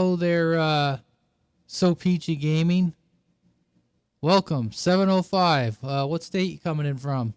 know they're so peachy gaming. Welcome, 705. What state you coming in from?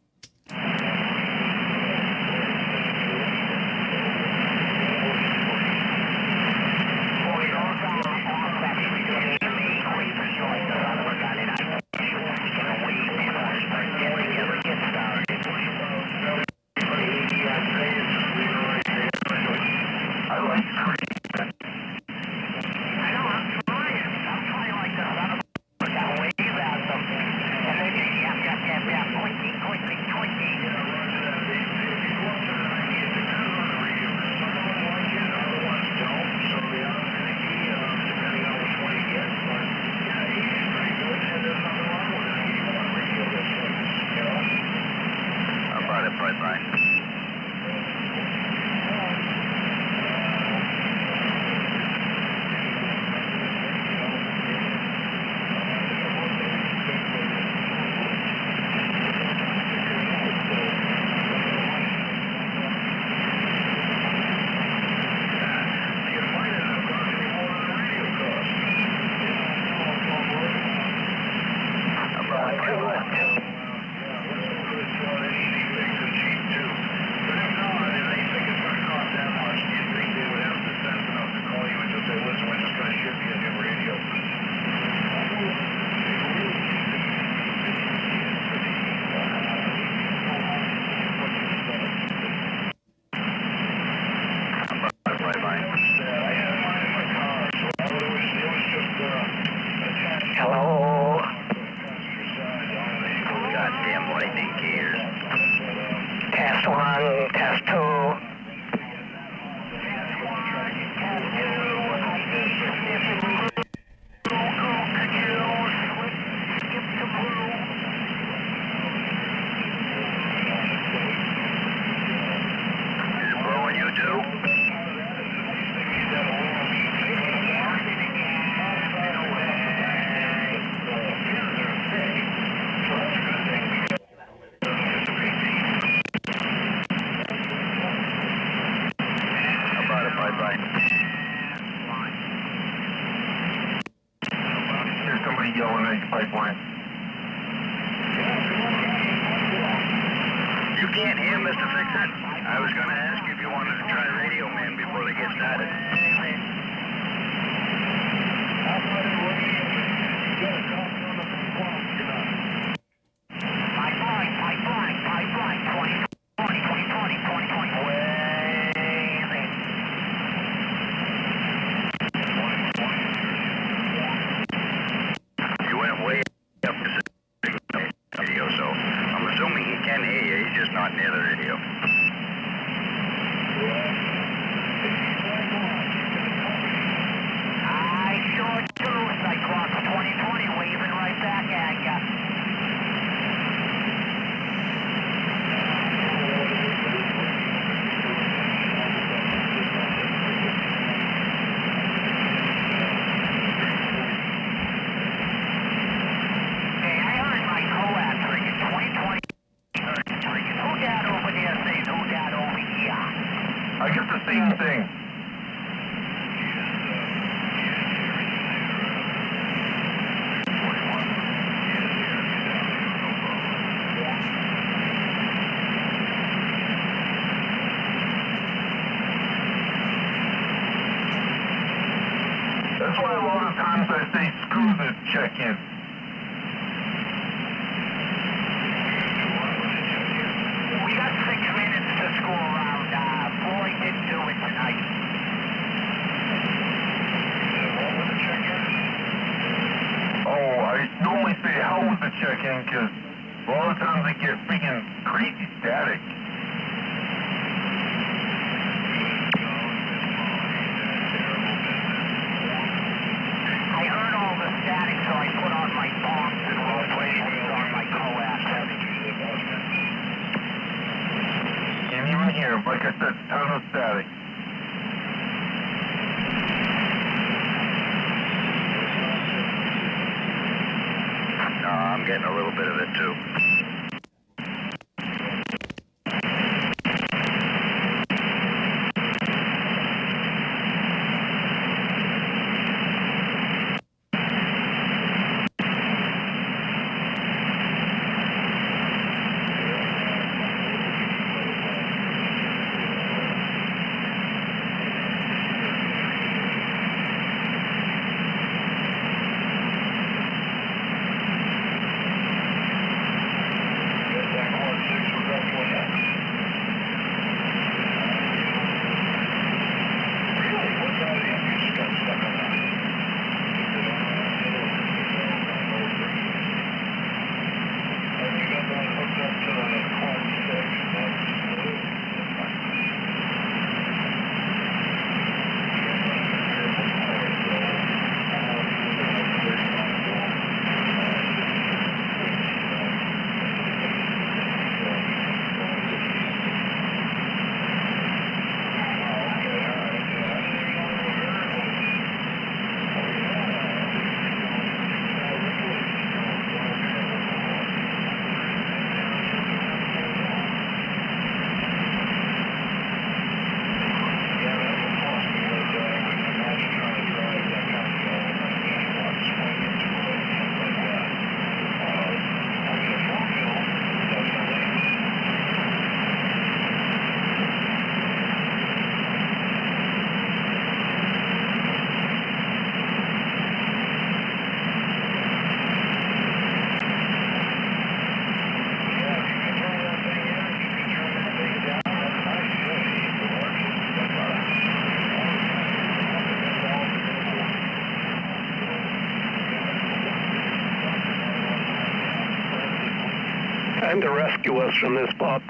time to rescue us from this pup.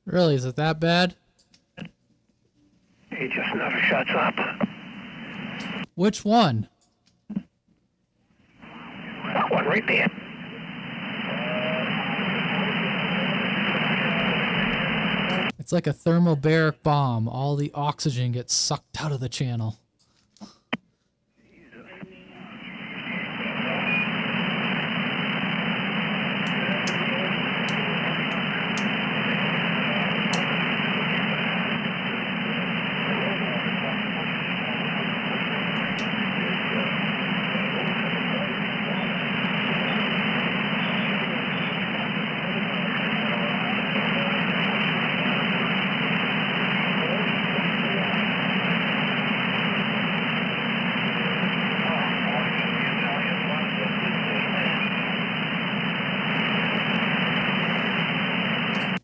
Really, is it that bad? He just never shuts up. Which one? That one right there. It's like a thermobaric bomb. All the oxygen gets sucked out of the channel.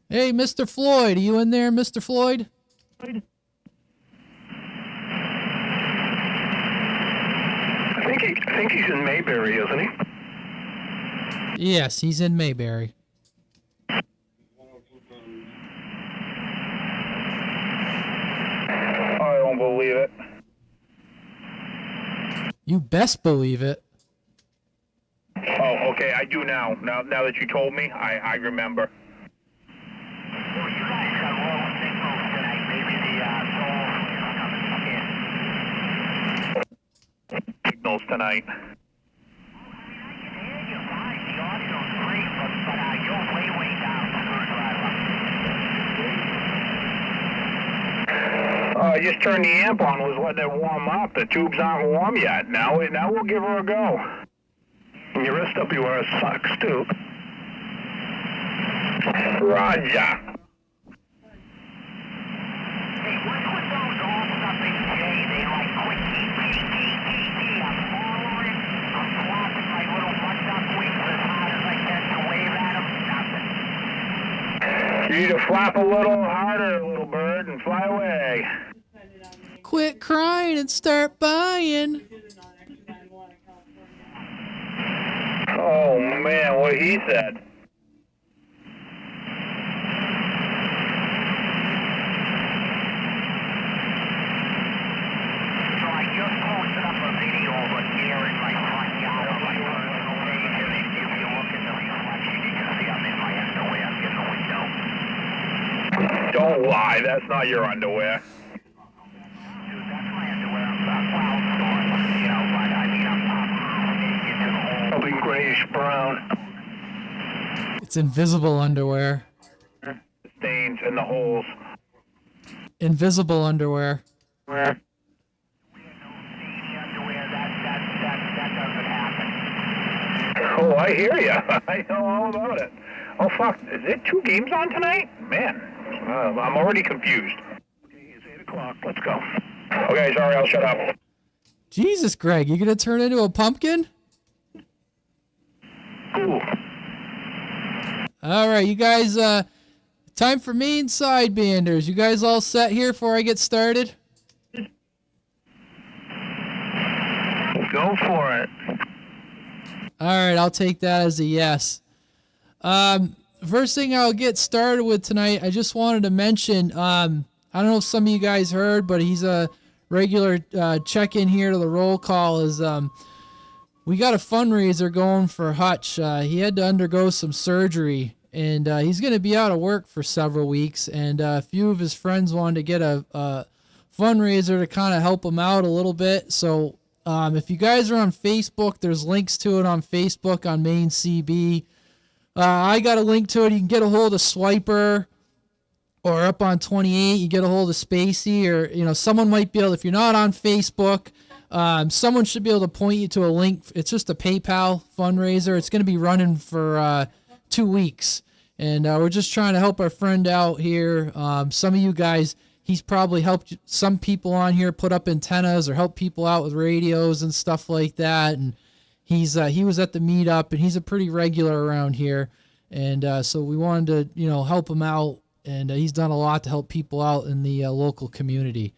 Hey, Mr. Floyd, are you in there, Mr. Floyd? I think he's in Mayberry, isn't he? Yes, he's in Mayberry. I don't believe it. You best believe it. Oh, okay, I do now. Now that you told me, I remember. Signals tonight. I just turned the amp on, was letting it warm up. The tubes aren't warm yet. Now we'll give her a go. And your SWR sucks too. Roger. You need to flap a little harder, little bird, and fly away. Quit crying and start buying. Oh, man, what he said. So I just posted up a video of a deer in my front yard. If you look in the reflection, you can see I'm in my underwear in the window. Don't lie, that's not your underwear. Dude, that's my underwear. I'm proud of it, you know, but I mean, I'm probably grayish brown. It's invisible underwear. The stains and the holes. Invisible underwear. Where? Oh, I hear you. I know all about it. Oh, fuck. Is it 2 games on tonight? Man, I'm already confused. Okay, it's 8 o'clock. Let's go. Okay, sorry, I'll shut up. Jesus, Greg, you gonna turn into a pumpkin? Ooh. All right, you guys, time for Maine Sidebanders. You guys all set here before I get started? Go for it. All right, I'll take that as a yes. First thing I'll get started with tonight, I just wanted to mention, I don't know if some of you guys heard, but he's a regular check-in here to the roll call, is we got a fundraiser going for Hutch. He had to undergo some surgery, and he's going to be out of work for several weeks, and a few of his friends wanted to get a fundraiser to kind of help him out a little bit. So if you guys are on Facebook, there's links to it on Facebook on Maine CB. I got a link to it. You can get a hold of Swiper, or up on 28, you get a hold of Spacey, or, you know, someone might be able, if you're not on Facebook, someone should be able to point you to a link. It's just a PayPal fundraiser. It's going to be running for 2 weeks, and we're just trying to help our friend out here. Some of you guys, he's probably helped some people on here put up antennas or help people out with radios and stuff like that, and he was at the meetup, and he's a pretty regular around here, and so we wanted to, you know, help him out, and he's done a lot to help people out in the local community.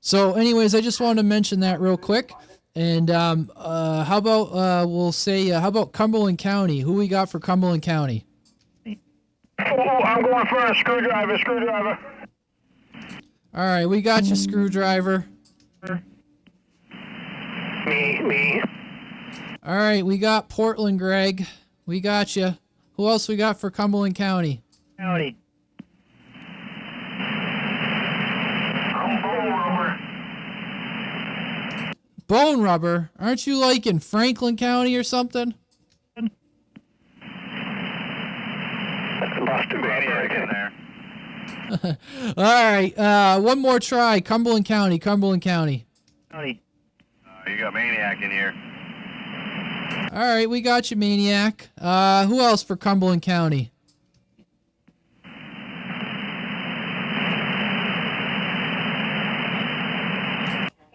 So anyways, I just wanted to mention that real quick. And how about we'll say how about Cumberland County? Who we got for Cumberland County? Oh, I'm going for a screwdriver. All right, we got you, Screwdriver. Me. All right, we got Portland, Greg. We got you. Who else we got for Cumberland County? I'm Bone Rubber. Bone Rubber. Aren't you like in Franklin County or something? Must have been in there. All right, one more try. Cumberland County. You got Maniac in here. All right, we got you, Maniac. Who else for Cumberland County?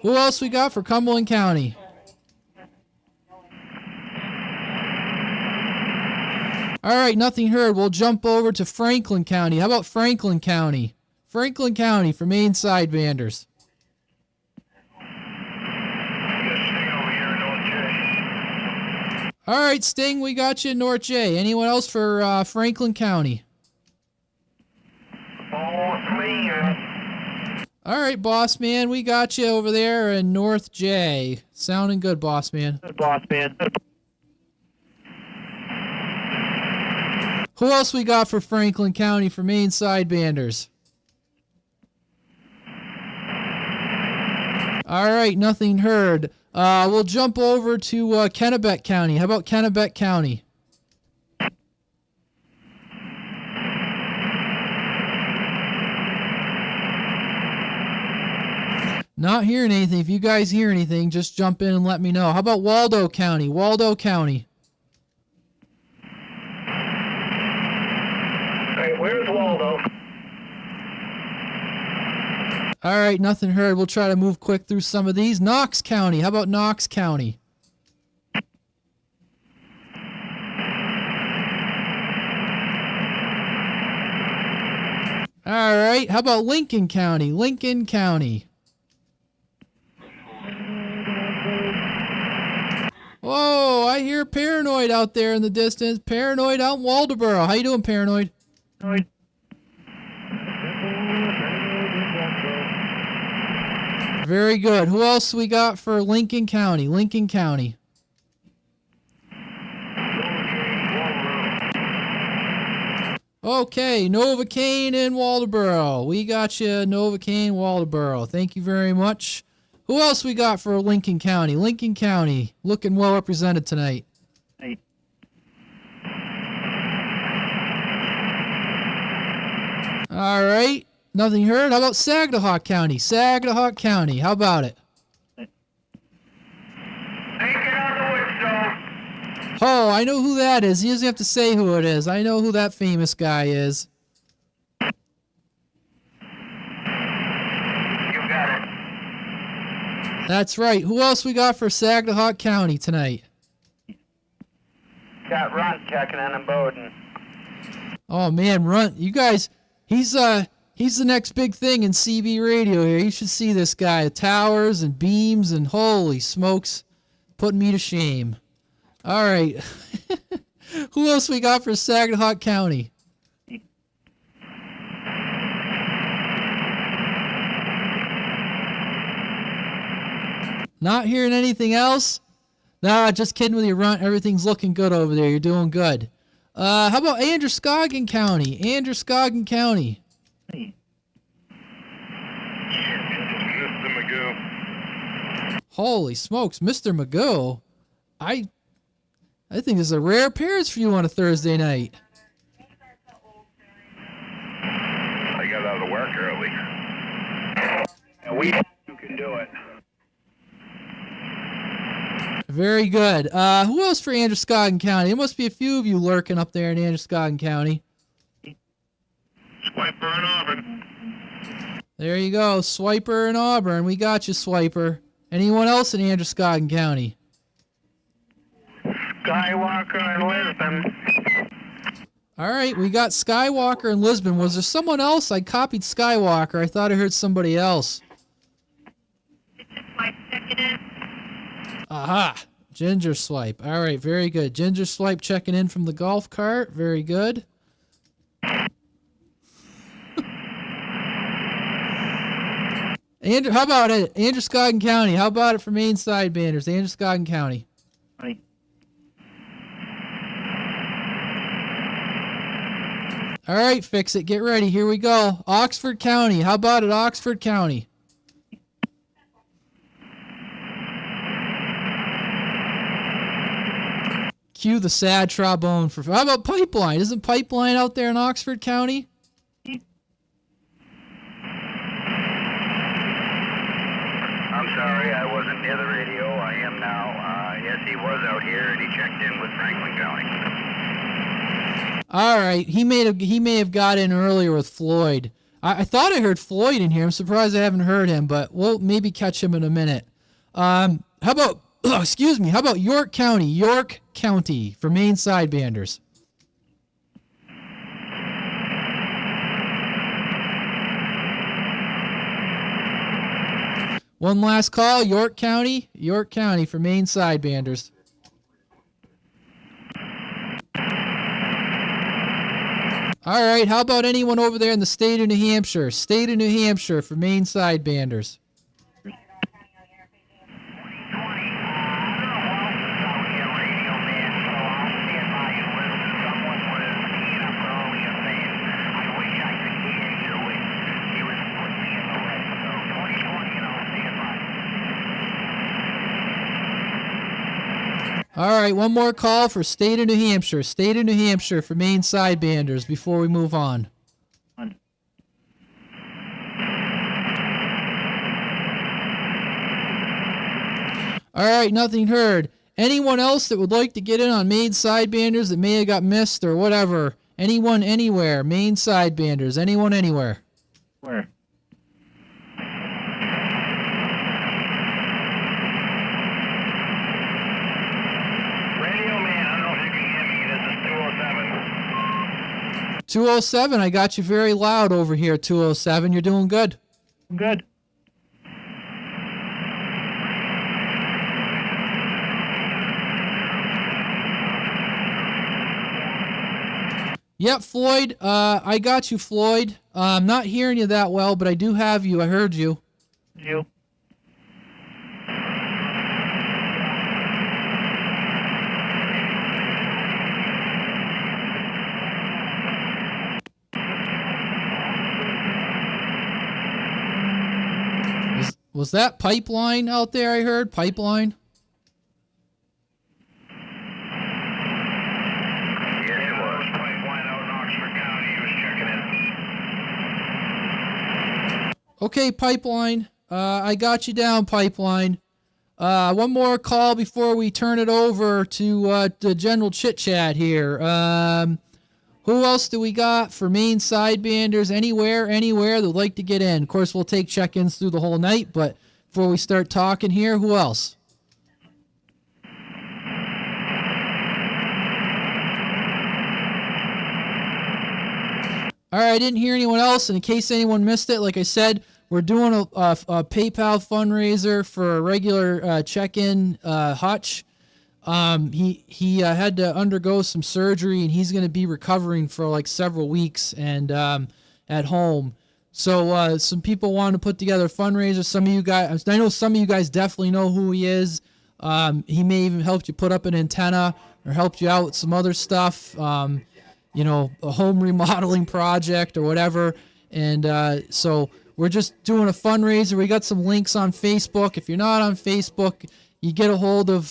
Who else we got for Cumberland County? All right, nothing heard. We'll jump over to Franklin County. How about Franklin County? Franklin County for Maine Sidebanders. All right, Sting, we got you in North J. Anyone else for Franklin County? All right, boss man, we got you over there in North J. Sounding good, boss man. Who else we got for Franklin County for Maine Sidebanders? All right, nothing heard. We'll jump over to Kennebec County. How about Kennebec County? Not hearing anything. If you guys hear anything, just jump in and let me know. How about Waldo County? Waldo County. Hey, where's Waldo? All right, nothing heard. We'll try to move quick through some of these. Knox County. How about Knox County? All right, how about Lincoln County? Lincoln County. Whoa, I hear Paranoid out there in the distance. Paranoid out in Waldoboro. How you doing, Paranoid? Very good. Who else we got for Lincoln County? Lincoln County. Okay, Novocaine and Waldoboro. We got you, Novocaine, Waldoboro. Thank you very much. Who else we got for Lincoln County? Lincoln County, looking well represented tonight. All right, nothing heard. How about Saginaw County? Saginaw County, how about it? Oh, I know who that is. He doesn't have to say who it is. I know who that famous guy is. You got it. That's right. Who else we got for Saginaw County tonight? Got Runt checking in and Bowden. Oh man, Runt, you guys, he's the next big thing in CB radio here. You should see this guy. Towers and beams and holy smokes, putting me to shame. All right. Who else we got for Saginaw County? Not hearing anything else? Nah, just kidding with you, Runt. Everything's looking good over there. You're doing good. How about Androscoggin County? Androscoggin County. Mr. Magoo. Holy smokes, Mr. Magoo. I think this is a rare appearance for you on a Thursday night. I got out of work early. And you can do it. Very good. Who else for Androscoggin County? There must be a few of you lurking up there in Androscoggin County. Swiper and Auburn. There you go, Swiper and Auburn. We got you, Swiper. Anyone else in Androscoggin County? Skywalker and Lisbon. All right, we got Skywalker and Lisbon. Was there someone else? I copied Skywalker. I thought I heard somebody else. Aha! Ginger Swipe. All right, very good. Ginger Swipe checking in from the golf cart. Very good. Andrew, how about it? Androscoggin County. How about it for Maine Sidebanders? Androscoggin County. Hi. All right, fix it. Get ready. Here we go. Oxford County. How about it, Oxford County? Cue the sad trombone for. How about Pipeline? Isn't Pipeline out there in Oxford County? I'm sorry, I wasn't near the radio. I am now. Yes, he was out here, and he checked in with Franklin County. All right, he may have got in earlier with Floyd. I thought I heard Floyd in here. I'm surprised I haven't heard him, but we'll maybe catch him in a minute. How about excuse me? How about York County? York County for Maine Sidebanders. One last call, York County for Maine Sidebanders. All right, how about anyone over there in the state of New Hampshire? State of New Hampshire for Maine Sidebanders. All right, one more call for state of New Hampshire. State of New Hampshire for Maine Sidebanders before we move on. All right, nothing heard. Anyone else that would like to get in on Maine Sidebanders that may have got missed or whatever? Anyone, anywhere? Maine Sidebanders. Anyone, anywhere? Where? Radio man, I don't know if you can hear me. This is 207. 207, I got you very loud over here, 207. You're doing good. I'm good. Yep, Floyd. I got you, Floyd. I'm not hearing you that well, but I do have you. I heard you. You. Was that Pipeline out there? I heard Pipeline. Yes, it was. Pipeline out in Oxford County. He was checking in. Okay, Pipeline. I got you down, Pipeline. One more call before we turn it over to the general chit chat here. Who else do we got for Maine Sidebanders? Anywhere that'd like to get in. Of course, we'll take check-ins through the whole night, but before we start talking here, who else? All right, I didn't hear anyone else. And in case anyone missed it, like I said, we're doing a PayPal fundraiser for a regular check-in Hutch. He had to undergo some surgery, and he's going to be recovering for like several weeks and at home. So some people wanted to put together a fundraiser. Some of you guys, I know some of you guys definitely know who he is. He may even help you put up an antenna or helped you out with some other stuff. You know, a home remodeling project or whatever. And so we're just doing a fundraiser. We got some links on Facebook. If you're not on Facebook, you get a hold of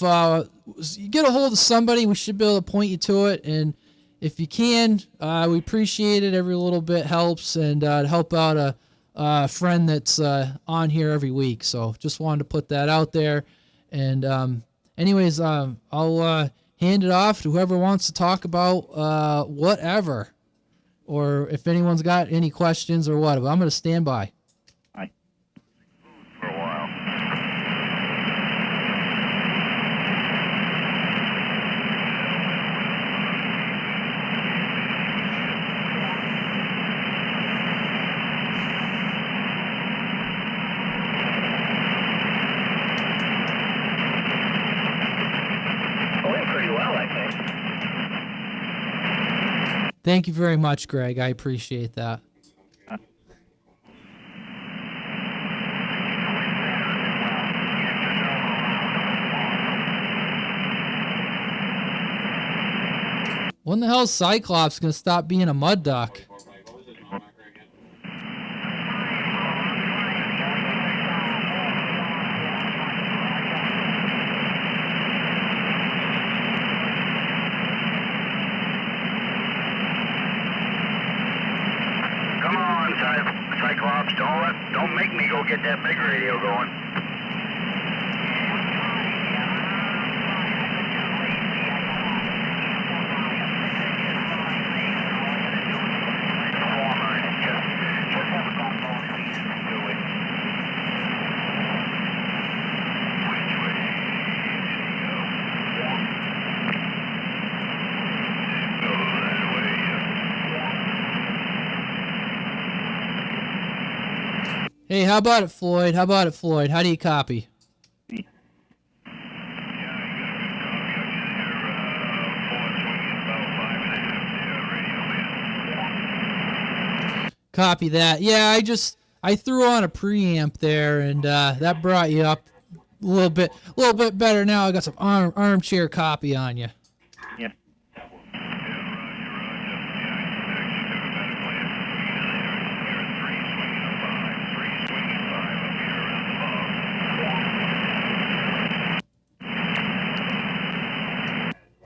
somebody. We should be able to point you to it. And if you can, we appreciate it. Every little bit helps, and help out a friend that's on here every week. So just wanted to put that out there. And anyways, I'll hand it off to whoever wants to talk about whatever, or if anyone's got any questions or whatever. I'm going to stand by. Hi. For a while. Thank you very much, Greg. I appreciate that. When the hell is Cyclops gonna stop being a mud duck? Come on, Cyclops. Don't make me go get that big radio going. Hey, how about it, Floyd? How about it, Floyd? How do you copy? Copy that. Yeah, I threw on a preamp there, and that brought you up a little bit better. Now I got some armchair copy on you. Yeah.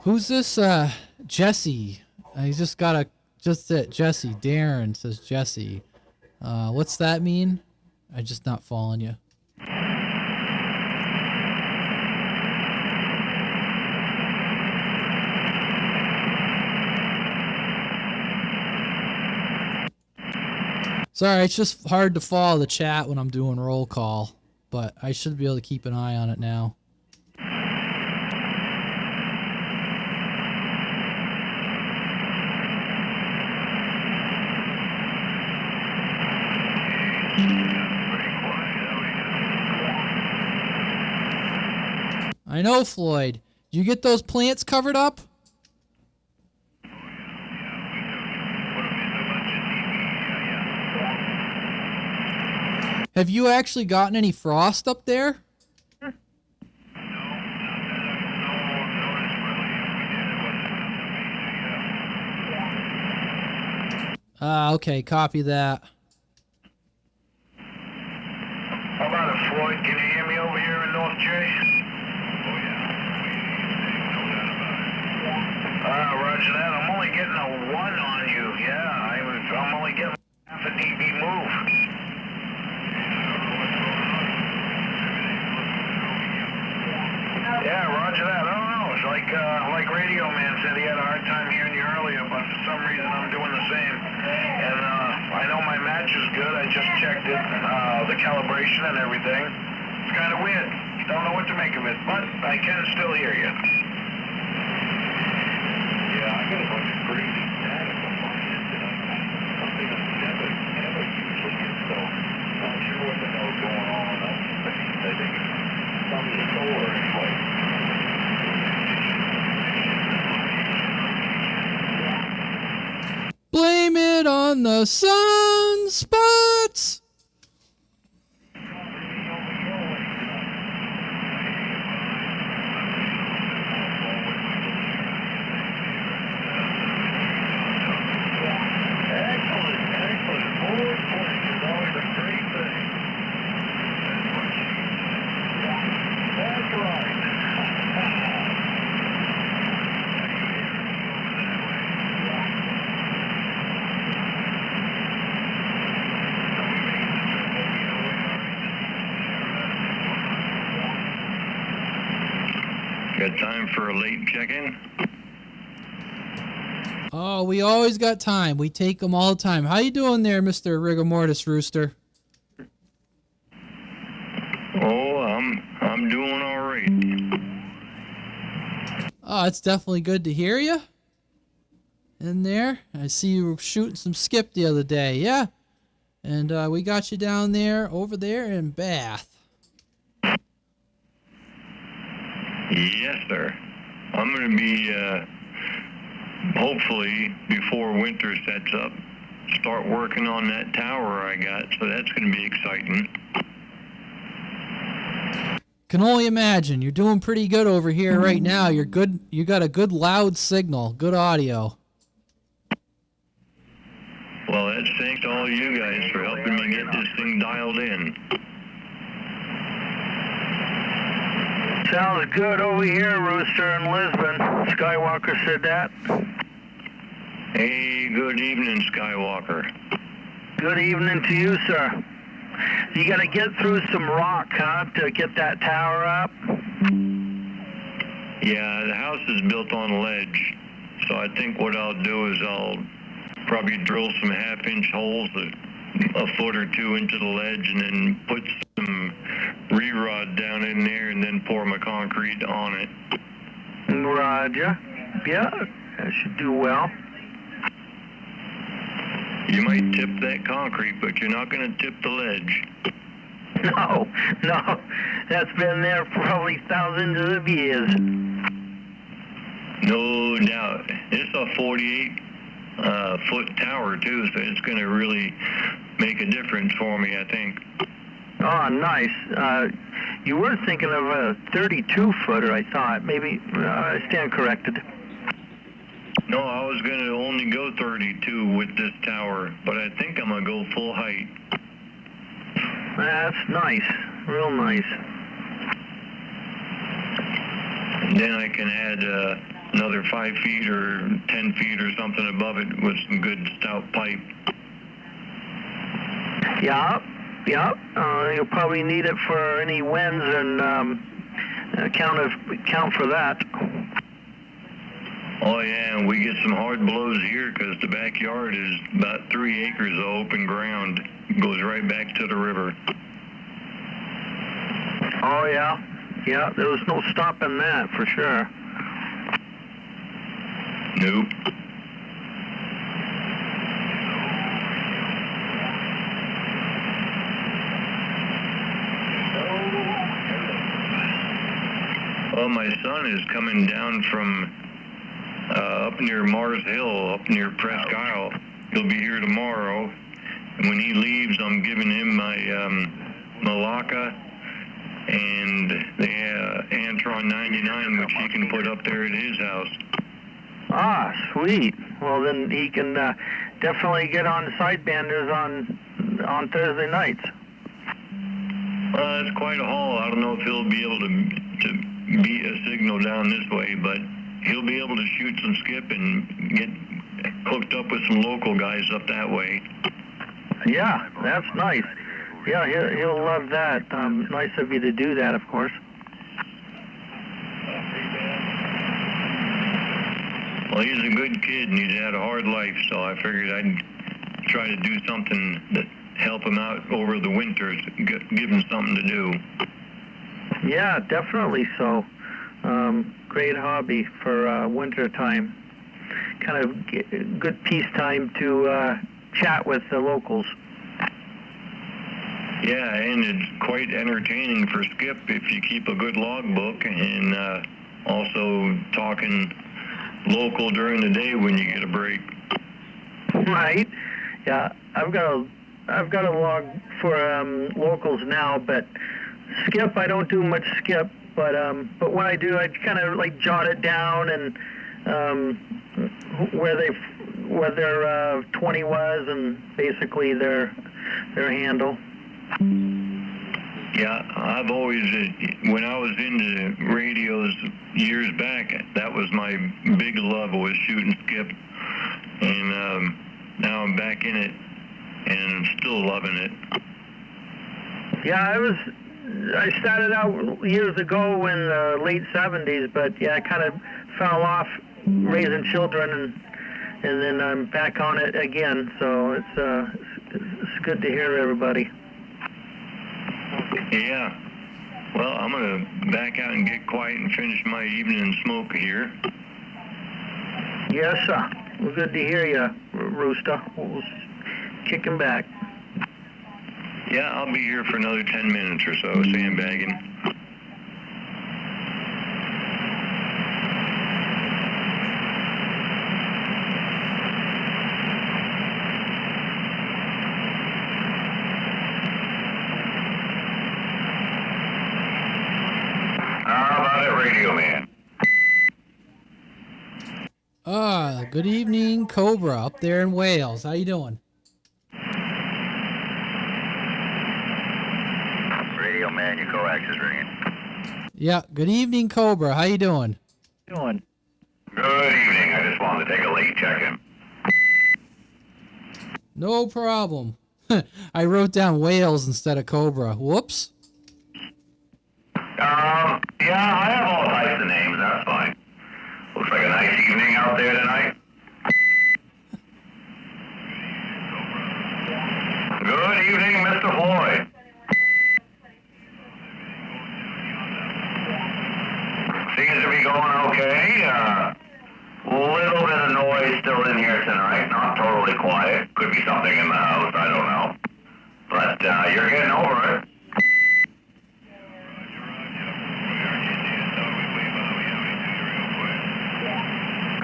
Who's this? Jesse. He's just got a Jesse. Darren says Jesse. What's that mean? I just not following you. Sorry, it's just hard to follow the chat when I'm doing roll call, but I should be able to keep an eye on it now. I know, Floyd. Did you get those plants covered up? Have you actually gotten any frost up there? Okay, copy that. How about it, Floyd? Can you hear me over here in North Jersey? Roger that. I'm only getting a 1 on you. Yeah, I'm only getting half a dB move. Yeah, roger that. I don't know. It's like Radio Man said, he had a hard time hearing you earlier, but for some reason I'm doing the same. And I know my match is good. I just checked it, the calibration and everything. It's kind of weird. Don't know what to make of it, but I can still hear you. Yeah, I got a bunch of crazy static on my end, and something I never usually get, so I'm not sure what the hell's going on. I think it's something solar anyway. Blame it on the sunspots. Got time for a late check-in? Oh, we always got time. We take them all the time. How you doing there, Mr. Rigor Mortis Rooster? Oh, I'm doing all right. Oh, it's definitely good to hear you. In there. I see you were shooting some skip the other day. Yeah. And we got you down there, over there in Bath. Yes, sir. I'm going to be hopefully before winter sets up, start working on that tower I got. So that's going to be exciting. Can only imagine. You're doing pretty good over here right now. You're good. You got a good loud signal, good audio. Well, that's thanks to all you guys for helping me get this thing dialed in. Sounds good over here, Rooster in Lisbon. Skywalker said that. Hey, good evening, Skywalker. Good evening to you, sir. You got to get through some rock, huh, to get that tower up? Yeah, the house is built on ledge, so I think what I'll do is I'll probably drill some half-inch holes a foot or two into the ledge and then put some re-rod down in there and then pour my concrete on it. Roger. Yeah, that should do well. You might tip that concrete, but you're not going to tip the ledge. No, that's been there for probably thousands of years. No doubt. It's a 48-foot tower, too, so it's going to really make a difference for me, I think. Oh, nice. You were thinking of a 32-footer, I thought. Maybe I stand corrected. No, I was going to only go 32 with this tower, but I think I'm going to go full height. That's nice. Real nice. And then I can add another 5 feet or 10 feet or something above it with some good stout pipe. Yeah. You'll probably need it for any winds and count for that. Oh, yeah, and we get some hard blows here because the backyard is about 3 acres of open ground. It goes right back to the river. Oh, yeah. Yeah, there was no stopping that for sure. Nope. Well, my son is coming down from up near Mars Hill, up near Presque Isle. He'll be here tomorrow. And when he leaves, I'm giving him my Malacca and the Antron 99, which he can put up there at his house. Ah, sweet. Well, then he can definitely get on Sidebanders on Thursday nights. It's quite a haul. I don't know if he'll be able to beat a signal down this way, but he'll be able to shoot some skip and get hooked up with some local guys up that way. Yeah, that's nice. Yeah, he'll love that. Nice of you to do that, of course. Well, he's a good kid and he's had a hard life, so I figured I'd try to do something that help him out over the winters, give him something to do. Yeah, definitely so. Great hobby for winter time. Kind of good peacetime to chat with the locals. Yeah, and it's quite entertaining for Skip if you keep a good logbook and also talking local during the day when you get a break. Right. Yeah, I've got a log for locals now, but skip I don't do much skip. But when I do, I kind of like jot it down and where their 20 was and basically their handle. Yeah, I've always, when I was into radios years back, that was my big love, was shooting skip. And now I'm back in it and I'm still loving it. Yeah, I started out years ago in the late 70s, but yeah, I kind of fell off raising children and then I'm back on it again. So it's good to hear everybody. Yeah. Well, I'm going to back out and get quiet and finish my evening smoke here. Yes, sir. Well, good to hear you, Rooster. We'll kick him back. Yeah, I'll be here for another 10 minutes or so, sandbagging. Good evening, Cobra, up there in Wales. How you doing? Radio man, your coax is ringing. Yeah, good evening, Cobra. How you doing? Doing. Good evening. I just wanted to take a late check-in. No problem. I wrote down Wales instead of Cobra. Whoops. Yeah, I have all types of names. That's fine. Looks like a nice evening out there tonight. Good evening, Mr. Floyd. Seems to be going okay. Little bit of noise still in here tonight. Not totally quiet. Could be something in the house. I don't know. But you're getting over it.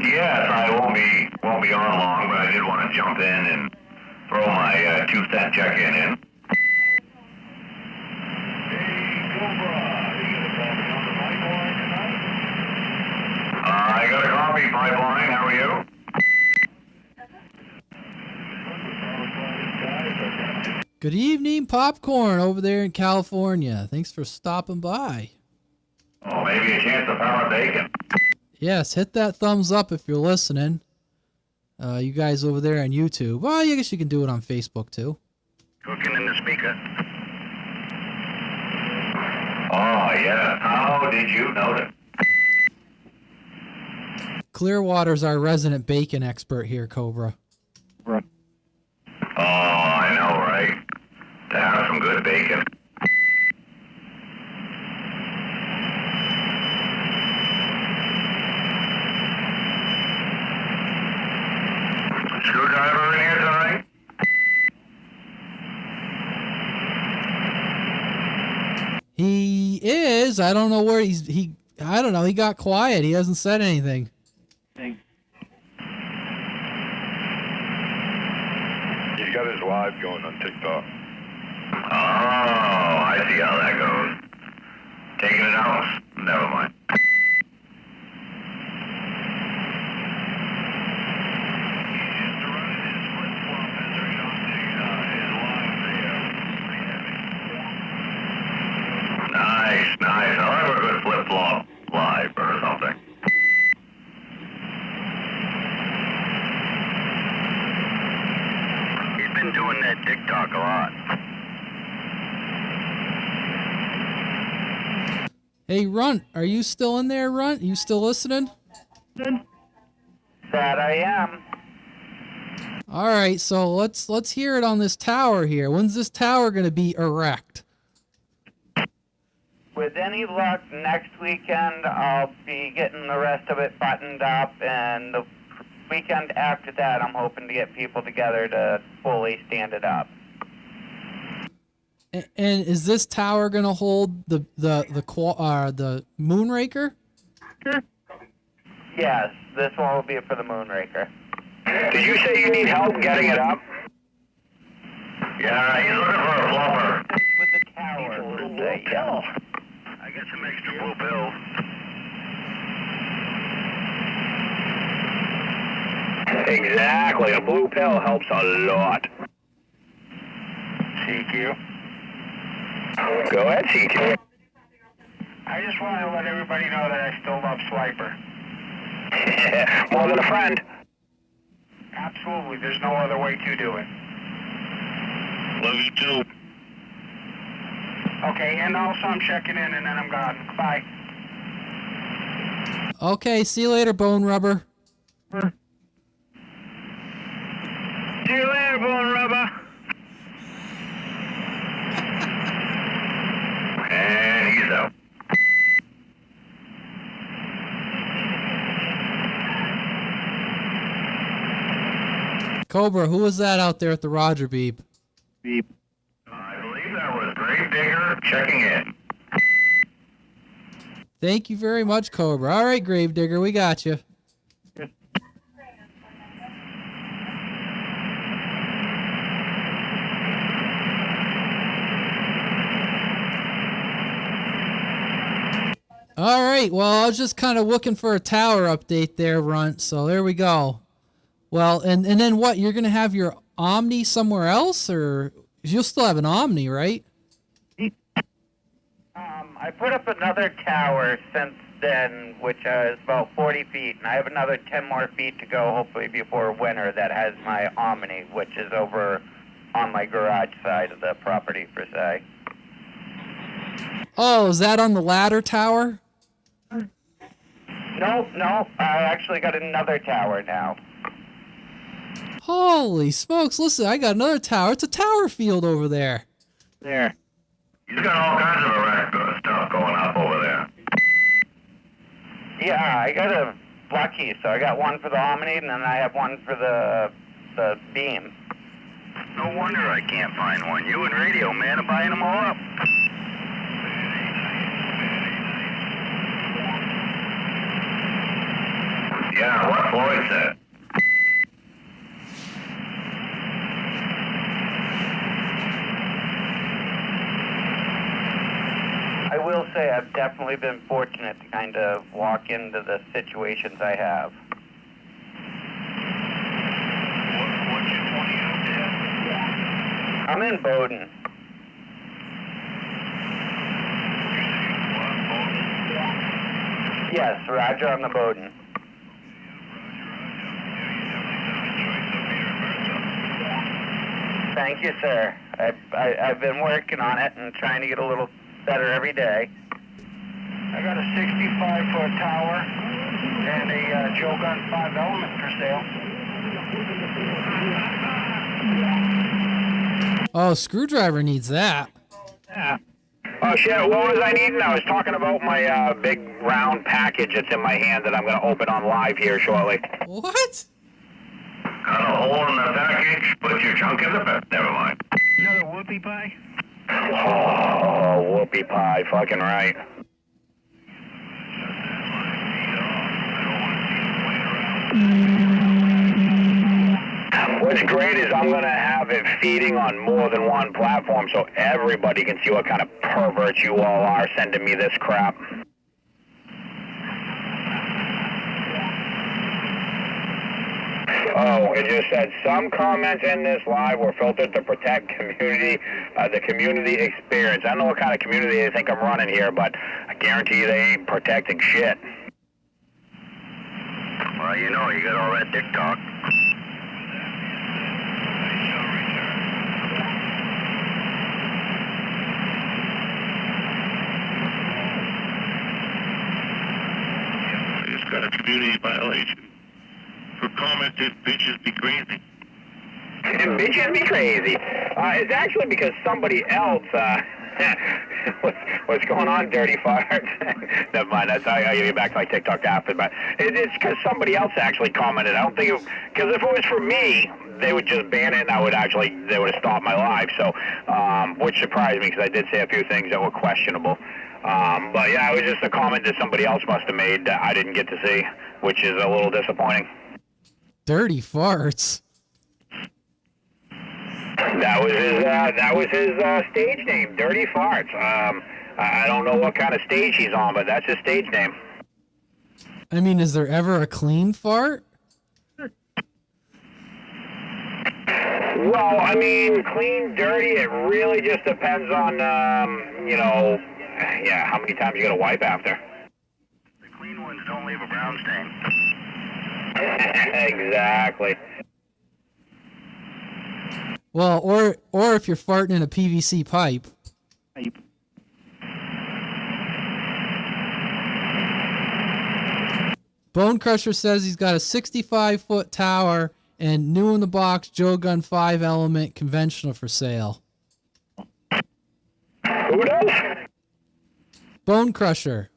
Yes, I won't be on long, but I did want to jump in and throw my 2-cent check-in in. I got a coffee pipeline. How are you? Good evening, Popcorn, over there in California. Thanks for stopping by. Oh, maybe a chance to power bacon. Yes, hit that thumbs up if you're listening. You guys over there on YouTube. Well, I guess you can do it on Facebook, too. Cooking in the speaker. Oh, yeah. How did you notice? Clearwater's our resident bacon expert here, Cobra. Oh, I know, right? To have some good bacon. Screwdriver in here tonight? He is. I don't know where I don't know. He got quiet. He hasn't said anything. Thanks. He's got his live going on TikTok. Oh, I see how that goes. Taking it out? Never mind. Nice. I'll have a good flip-flop live or something. He's been doing that TikTok a lot. Hey, Runt, are you still in there, Runt? You still listening? That I am. All right, so let's hear it on this tower here. When's this tower going to be erect? With any luck, next weekend I'll be getting the rest of it buttoned up, and the weekend after that I'm hoping to get people together to fully stand it up. And is this tower going to hold the Moonraker? Yes, this one will be for the Moonraker. Did you say you need help getting it up? Yeah, he's looking for a flopper. With the tower, per se, yeah. I get some extra blue pill. Exactly, a blue pill helps a lot. CQ. Go ahead, CQ. I just want to let everybody know that I still love Swiper. More than a friend. Absolutely, there's no other way to do it. Love you too. Okay, and also I'm checking in and then I'm gone. Bye. Okay, see you later, Bone Rubber. See you later, Bone Rubber. And he's out. Cobra, who was that out there at the Roger Beep? Beep. I believe that was Gravedigger checking in. Thank you very much, Cobra. All right, Gravedigger, we got you. All right, well, I was just kind of looking for a tower update there, Runt, so there we go. Well, and then what? You're gonna have your Omni somewhere else, or you'll still have an Omni, right? I put up another tower since then, which is about 40 feet, and I have another 10 more feet to go, hopefully before winter, that has my Omni, which is over on my garage side of the property, per se. Oh, is that on the ladder tower? No, I actually got another tower now. Holy smokes! Listen, I got another tower. It's a tower field over there. There. He's got all kinds of erratic stuff going up over there. Yeah, I got a lucky, so I got one for the Omni, and then I have one for the beam. No wonder I can't find one. You and Radio Man are buying them all up. Yeah, what Floyd said. I will say I've definitely been fortunate to kind of walk into the situations I have. What you pointing out there? I'm in Bowdoin. Yes, Roger on the Bowdoin. Thank you, sir. I've been working on it and trying to get a little better every day. I got a 65-foot tower and a Joe Gun 5 element for sale. Oh, screwdriver needs that. Yeah. Oh, shit, what was I needing? I was talking about my big round package that's in my hand that I'm going to open on live here shortly. What? Got a hole in the package, put your junk in the bed. Never mind. Another whoopie pie? Oh, whoopie pie, fucking right. What's great is I'm going to have it feeding on more than one platform so everybody can see what kind of perverts you all are sending me this crap. Oh, it just said some comments in this live were filtered to protect the community experience. I don't know what kind of community they think I'm running here, but I guarantee you they ain't protecting shit. Well, you know, you got all that TikTok. It's got a community violation. For commented, bitches be crazy. Bitches be crazy. It's actually because somebody else, what's going on, dirty farts? Never mind, I'll get back to my TikTok after, but it's because somebody else actually commented. I don't think because if it was for me, they would just ban it and they would have stopped my live, so, which surprised me because I did say a few things that were questionable. But yeah, it was just a comment that somebody else must have made that I didn't get to see, which is a little disappointing. Dirty farts. That was his stage name, Dirty Farts. I don't know what kind of stage he's on, but that's his stage name. I mean, is there ever a clean fart? Well, I mean, clean, dirty, it really just depends on, how many times you gotta wipe after. The clean ones don't leave a brown stain. Exactly. Well, or if you're farting in a PVC pipe. Bone Crusher says he's got a 65-foot tower and new in the box Joe Gun 5 element conventional for sale. Who does? Bone Crusher,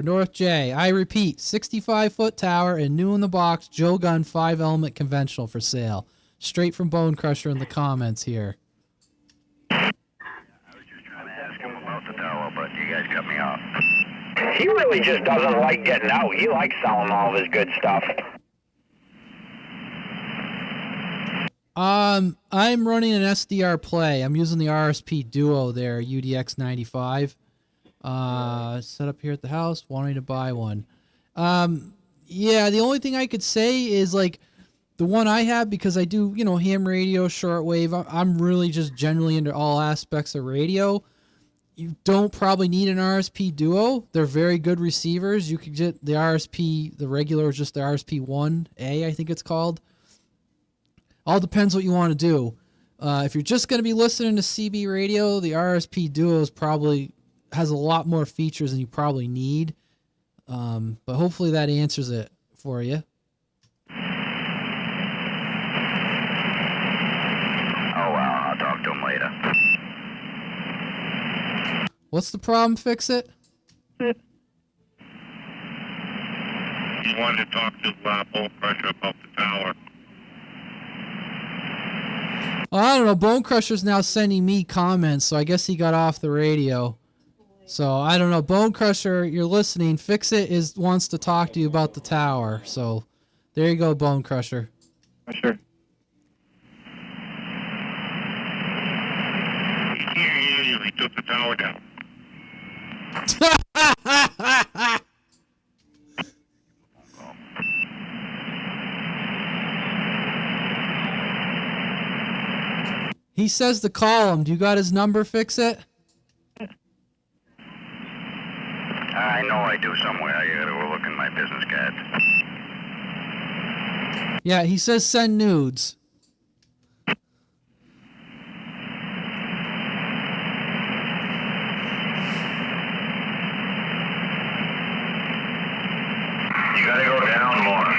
North J. I repeat, 65-foot tower and new in the box Joe Gun 5 element conventional for sale. Straight from Bone Crusher in the comments here. I was just trying to ask him about the tower, but you guys cut me off. He really just doesn't like getting out. He likes selling all of his good stuff. I'm running an SDR play. I'm using the RSP Duo there, UDX 95. Set up here at the house, wanting to buy one. Yeah, the only thing I could say is, like, the one I have, because I do, ham radio, shortwave, I'm really just generally into all aspects of radio. You don't probably need an RSP Duo. They're very good receivers. You could get the RSP, the regular, just the RSP 1A, I think it's called. All depends what you want to do. If you're just going to be listening to CB radio, the RSP Duo is probably has a lot more features than you probably need. But hopefully that answers it for you. Oh, well, I'll talk to him later. What's the problem? Fix it. You wanted to talk to Bone Crusher about the tower. Well, I don't know. Bone Crusher's now sending me comments, so I guess he got off the radio. So I don't know. Bone Crusher, you're listening. Fix It wants to talk to you about the tower. So there you go, Bone Crusher. Sure. He can't hear you. He took the tower down. He says to call him. Do you got his number? Fix It. I know I do somewhere. I gotta go look in my business cards. Yeah, he says send nudes. You gotta go down more.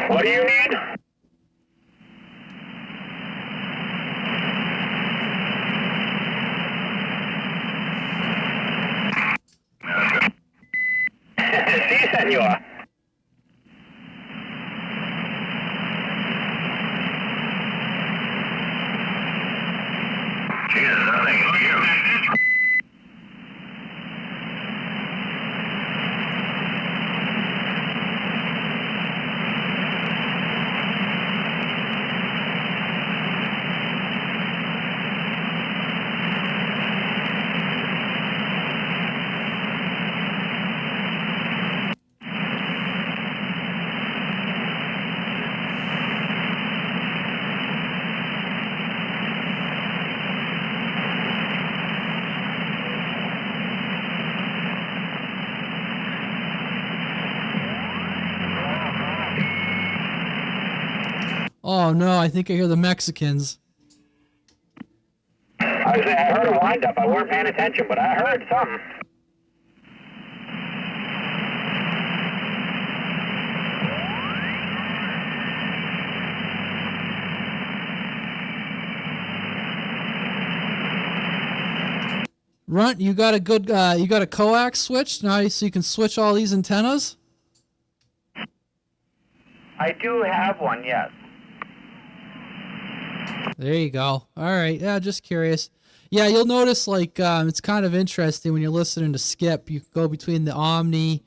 What do you need? Sí, senor. Jesus, that thing is huge. Oh no, I think I hear the Mexicans. I heard a wind-up. I weren't paying attention, but I heard something. Runt, you got a good, you got a coax switch now, so you can switch all these antennas. I do have one, yes. There you go. All right. Yeah, just curious. Yeah, you'll notice like it's kind of interesting when you're listening to Skip. You go between the Omni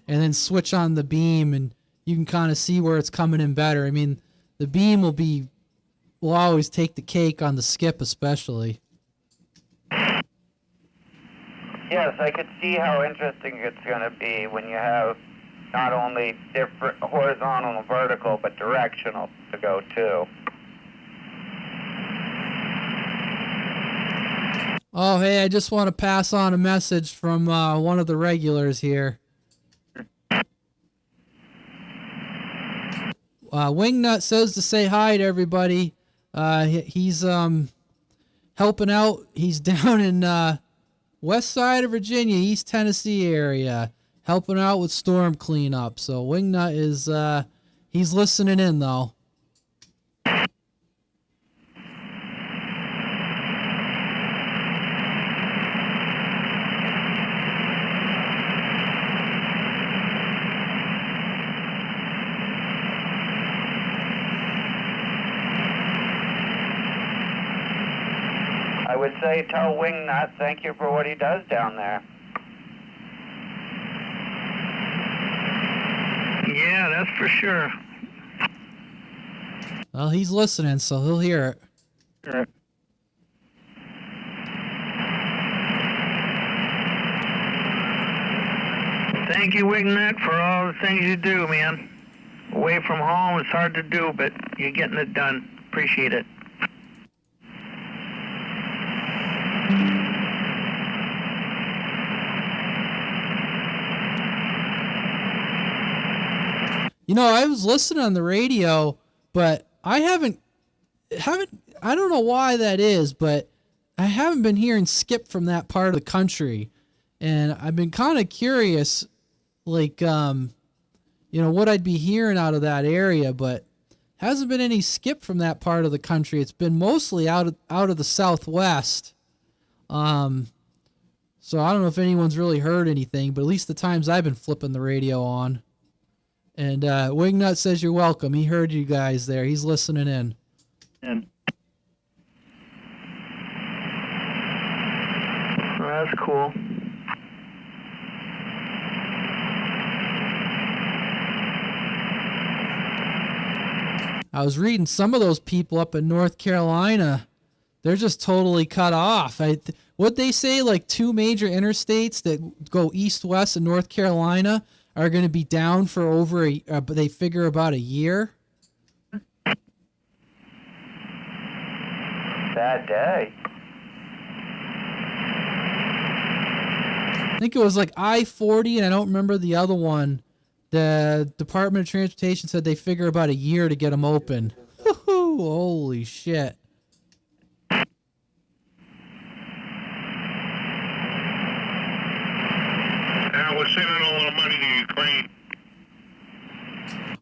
and then switch on the beam, and you can kind of see where it's coming in better. I mean, the beam will always take the cake on the Skip, especially. Yes, I could see how interesting it's going to be when you have not only different horizontal and vertical, but directional to go to. Oh, hey, I just want to pass on a message from one of the regulars here. Wingnut says to say hi to everybody. He's helping out. He's down in west side of Virginia, East Tennessee area, helping out with storm cleanup. So Wingnut is he's listening in though. I would say tell Wingnut thank you for what he does down there. Yeah, that's for sure. Well, he's listening, so he'll hear it. Sure. Thank you, Wignut, for all the things you do, man. Away from home, it's hard to do, but you're getting it done. Appreciate it. You know, I was listening on the radio, but I haven't, I don't know why that is, but I haven't been hearing skip from that part of the country. And I've been kind of curious, like, you know, what I'd be hearing out of that area, but hasn't been any skip from that part of the country. It's been mostly out of the Southwest. So I don't know if anyone's really heard anything, but at least the times I've been flipping the radio on. And Wingnut says you're welcome. He heard you guys there. He's listening in. And well, that's cool. I was reading some of those people up in North Carolina. They're just totally cut off. What they say, like 2 major interstates that go east-west in North Carolina are going to be down for over but they figure about a year. Bad day. I think it was like I-40, and I don't remember the other one. The Department of Transportation said they figure about a year to get them open. Holy shit. We're sending all the money to Ukraine.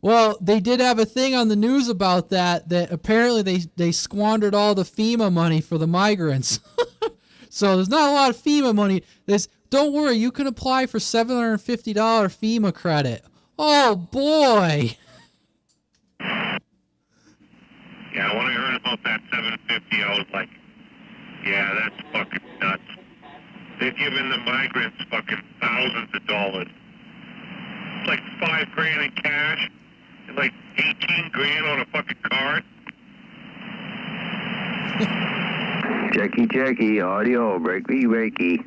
Well, they did have a thing on the news about that apparently they squandered all the FEMA money for the migrants. So there's not a lot of FEMA money. Don't worry, you can apply for $750 FEMA credit. Oh, boy. Yeah, when I heard about that 750, I was like, yeah, that's fucking nuts. They're giving the migrants fucking thousands of dollars. It's like $5,000 in cash and like 18 grand on a fucking card. Checky, audio, breaky.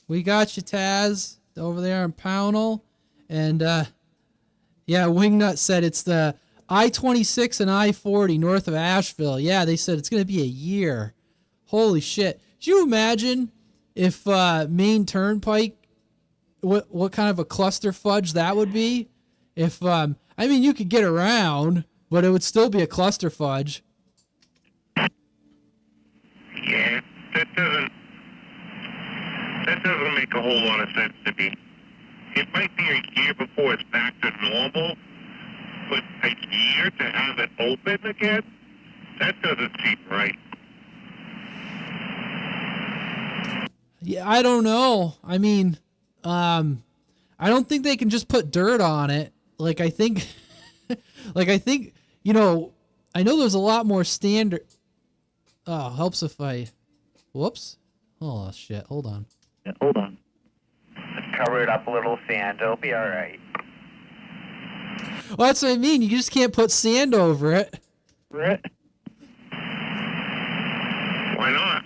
We got you, Taz, over there in Pownell. And, yeah, Wingnut said it's the I-26 and I-40 north of Asheville. Yeah, they said it's going to be a year. Holy shit. Could you imagine if Maine Turnpike, what kind of a cluster fudge that would be? If, I mean, you could get around, but it would still be a cluster fudge. Yeah, that doesn't make a whole lot of sense to me. It might be a year before it's back to normal, but a year to have it open again? That doesn't seem right. Yeah, I don't know. I mean, I don't think they can just put dirt on it. Like, I think, you know, I know there's a lot more standard. Oh, helps if I, whoops. Oh, shit. Hold on. Yeah, hold on. Just cover it up a little sand. It'll be all right. Well, that's what I mean. You just can't put sand over it. Right. Why not?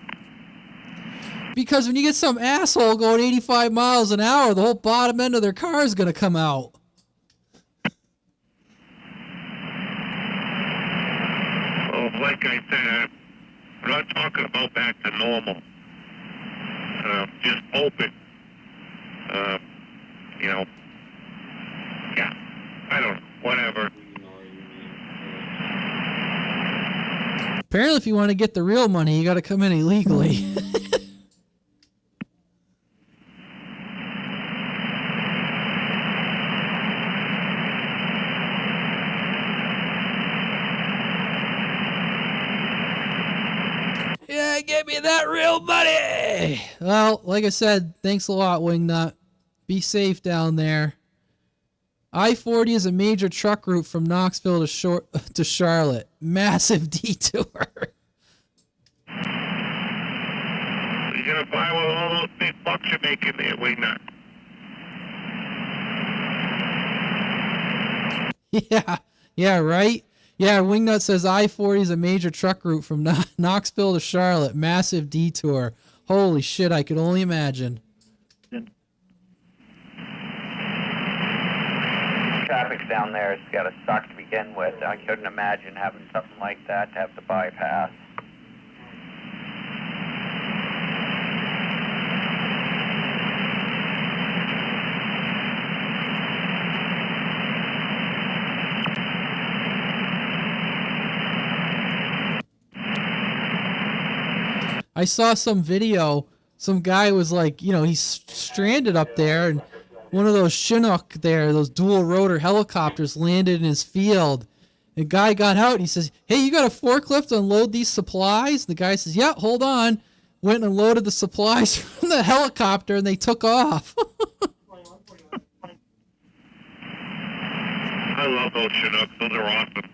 Because when you get some asshole going 85 miles an hour, the whole bottom end of their car is going to come out. Well, like I said, we're not talking about back to normal. Just open. You know, yeah, I don't know, whatever. Apparently, if you want to get the real money, you got to come in illegally. Yeah, give me that real money. Well, like I said, thanks a lot, Wingnut. Be safe down there. I-40 is a major truck route from Knoxville to Charlotte. Massive detour. You're gonna buy with all those big bucks you're making there, Wingnut. Yeah, right? Yeah, Wingnut says I-40 is a major truck route from Knoxville to Charlotte. Massive detour. Holy shit, I could only imagine. traffic down there has got to suck to begin with. I couldn't imagine having something like that to have to bypass. I saw some video. Some guy was like, he's stranded up there, and one of those Chinook there, those dual rotor helicopters, landed in his field. The guy got out and he says, "Hey, you got a forklift to unload these supplies?" The guy says, "Yeah, hold on." Went and unloaded the supplies from the helicopter, and they took off. I love those Chinooks. Those are awesome.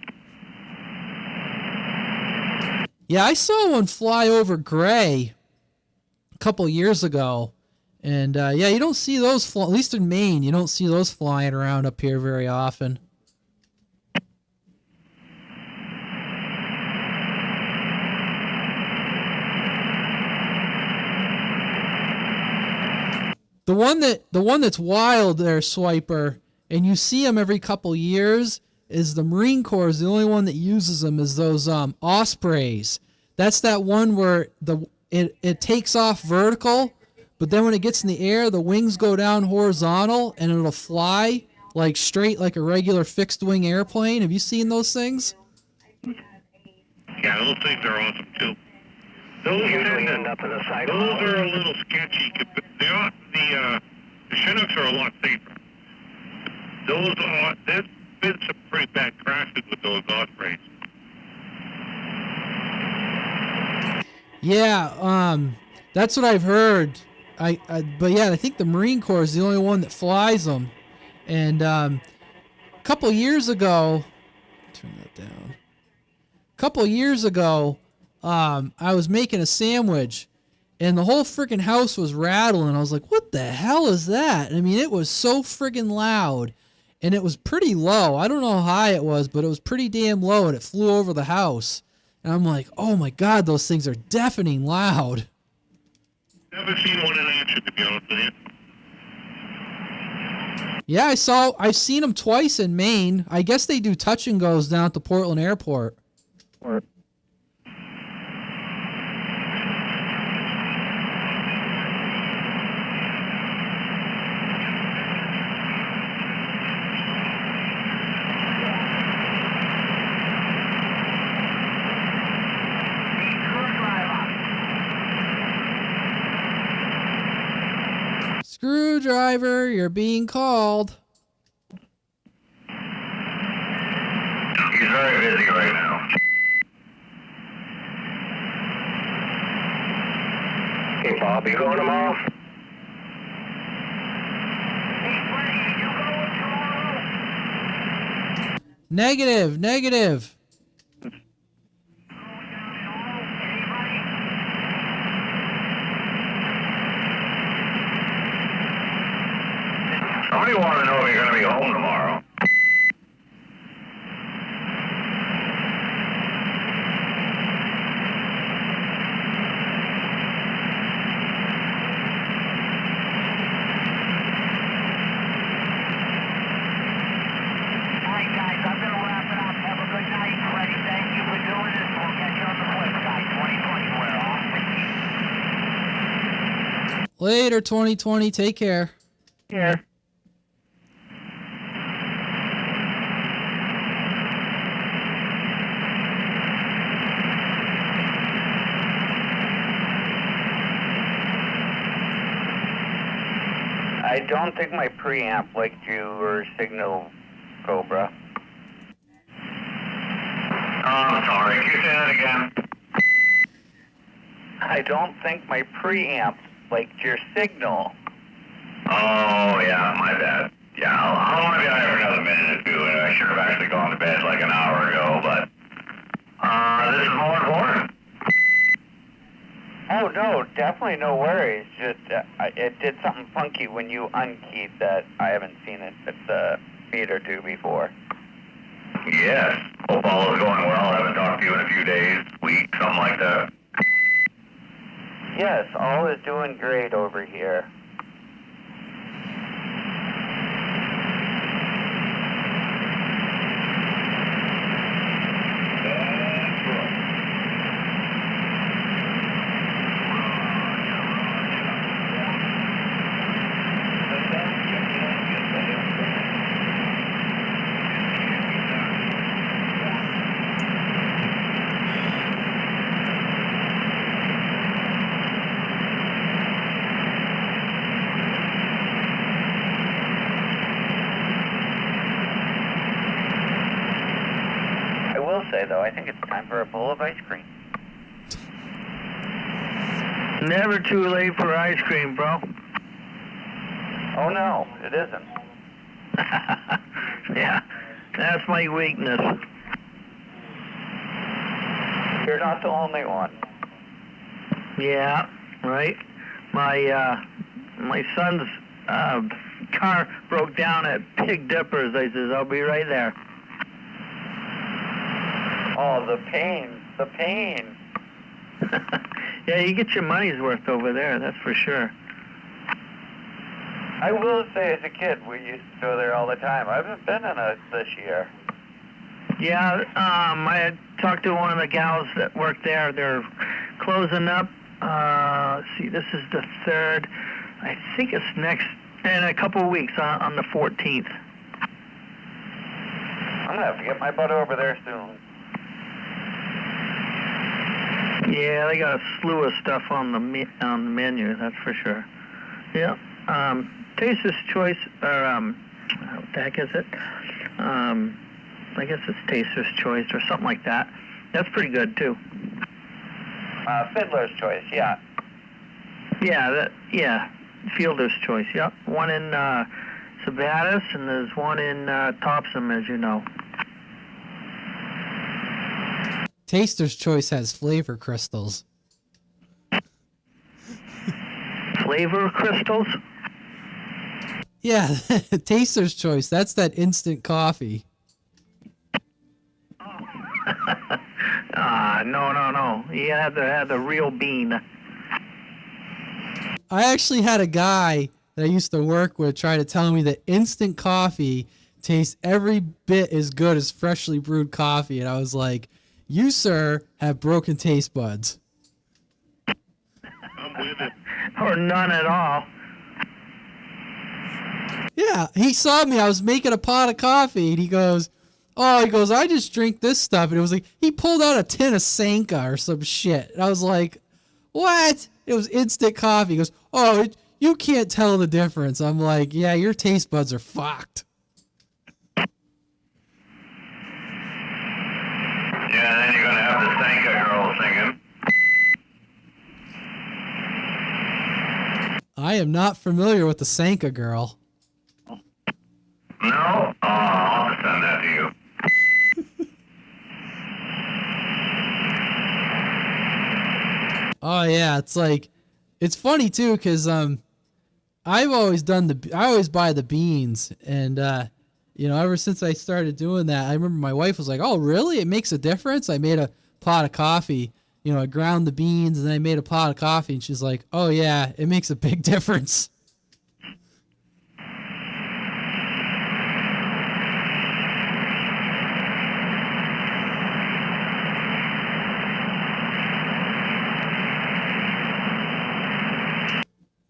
Yeah, I saw one fly over Gray a couple years ago. And, yeah, you don't see those, at least in Maine, you don't see those flying around up here very often. The one that's wild there, Swiper, and you see them every couple years, is the Marine Corps is the only one that uses them, is those Ospreys. That's that one where it takes off vertical, but then when it gets in the air, the wings go down horizontal, and it'll fly like straight like a regular fixed-wing airplane. Have you seen those things? Yeah, those things are awesome, too. Those end up in the side. Those are a little sketchy. The Chinooks are a lot safer. There's been some pretty bad crashes with those Ospreys. Yeah, that's what I've heard. But yeah, I think the Marine Corps is the only one that flies them. And a couple years ago, turn that down. A couple years ago, I was making a sandwich, and the whole freaking house was rattling. I was like, "What the hell is that?" I mean, it was so friggin' loud, and it was pretty low. I don't know how high it was, but it was pretty damn low, and it flew over the house. And I'm like, "Oh my God, those things are deafening loud." Never seen one in action, to be honest with you. Yeah, I've seen them twice in Maine. I guess they do touch and goes down at the Portland airport. Screwdriver, you're being called. He's very busy right now. Hey, Bob, you going tomorrow? Negative. Somebody wanted to know if you're going to be home tomorrow. Alright guys, I'm gonna wrap it up. Have a good night. Freddie, thank you for doing this. We'll catch you on the flip side. 2020, we're off the Later, 2020. Take care. Yeah. I don't think my preamp liked you or signal, Cobra. Oh, I'm sorry. Can you say that again? I don't think my preamp liked your signal. Oh, yeah, my bad. Yeah, I'll only be out here for another minute or two, and I should have actually gone to bed like an hour ago, but this is more important. Oh, no, definitely no worries. Just, it did something funky when you unkeyed that I haven't seen it at the meter do before. Yes. Hope all is going well. I haven't talked to you in a few days, weeks, something like that. Yes, all is doing great over here. I think it's time for a bowl of ice cream. Never too late for ice cream, bro. Oh no, it isn't. Yeah, that's my weakness. You're not the only one. Yeah, right. My son's car broke down at Big Dippers. I says, I'll be right there. Oh, the pain, the pain. Yeah, you get your money's worth over there, that's for sure. I will say, as a kid, we used to go there all the time. I haven't been in it this year. Yeah, I had talked to one of the gals that work there. They're closing up. Let's see, this is the 3rd. I think it's next in a couple of weeks on the 14th. I'm gonna have to get my butt over there soon. Yeah, they got a slew of stuff on the menu, that's for sure. Yeah, Taster's Choice, or what the heck is it? I guess it's Taster's Choice or something like that. That's pretty good too. Fiddler's Choice, yeah. Yeah, Fielder's Choice, yep. One in Sabatis, and there's one in Topsom, as you know. Taster's Choice has flavor crystals. Flavor crystals? Yeah, Taster's Choice. That's that instant coffee. No. You have to have the real bean. I actually had a guy that I used to work with try to tell me that instant coffee tastes every bit as good as freshly brewed coffee. And I was like, you, sir, have broken taste buds. I'm with it. Or none at all. Yeah, he saw me. I was making a pot of coffee, and he goes, I just drink this stuff. And it was like, he pulled out a tin of Sanka or some shit. And I was like, what? It was instant coffee. He goes, you can't tell the difference. I'm like, yeah, your taste buds are fucked. Yeah, then you're going to have the Sanka girl singing. I am not familiar with the Sanka girl. No? Oh, I'll have to send that to you. Oh yeah, it's funny too, cause I've always I always buy the beans, and ever since I started doing that, I remember my wife was like, "Oh really? It makes a difference." I made a pot of coffee, I ground the beans, and then I made a pot of coffee, and she's like, "Oh yeah, it makes a big difference."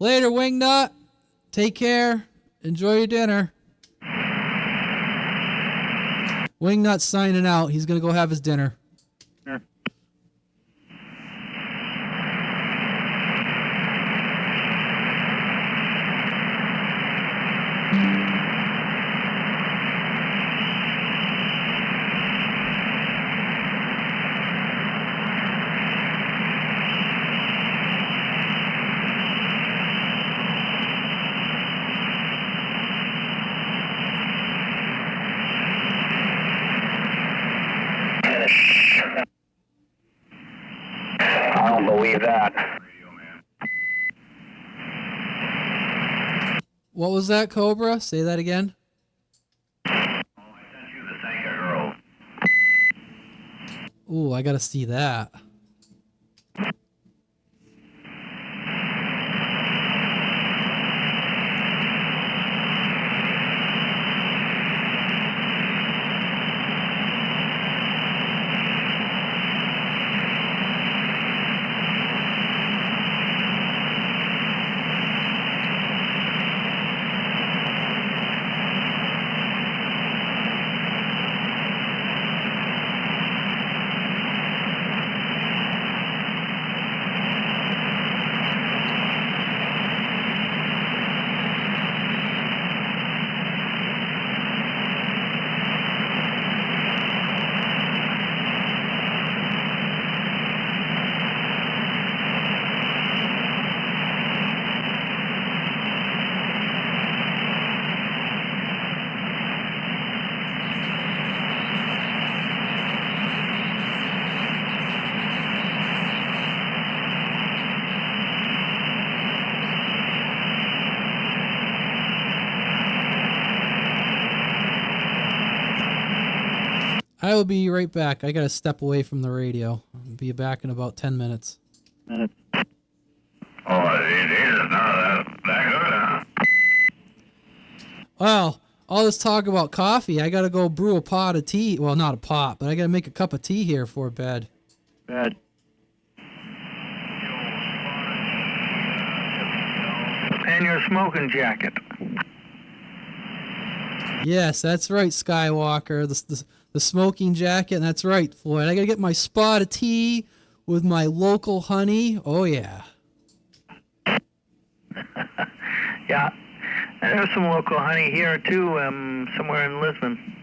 Later, Wingnut. Take care. Enjoy your dinner. Wingnut's signing out. He's going to go have his dinner. Sure. I don't believe that. What was that, Cobra? Say that again. Oh, I sent you the Sanka girl. Ooh, I got to see that. I will be right back. I got to step away from the radio. I'll be back in about 10 minutes. Oh, it is not that good, huh? Well, all this talk about coffee, I got to go brew a pot of tea. Well, not a pot, but I got to make a cup of tea here for bed. Bad. And your smoking jacket. Yes, that's right, Skywalker. The smoking jacket, and that's right, Floyd. I got to get my spot of tea with my local honey. Oh, yeah. Yeah. And there's some local honey here, too, somewhere in Lisbon.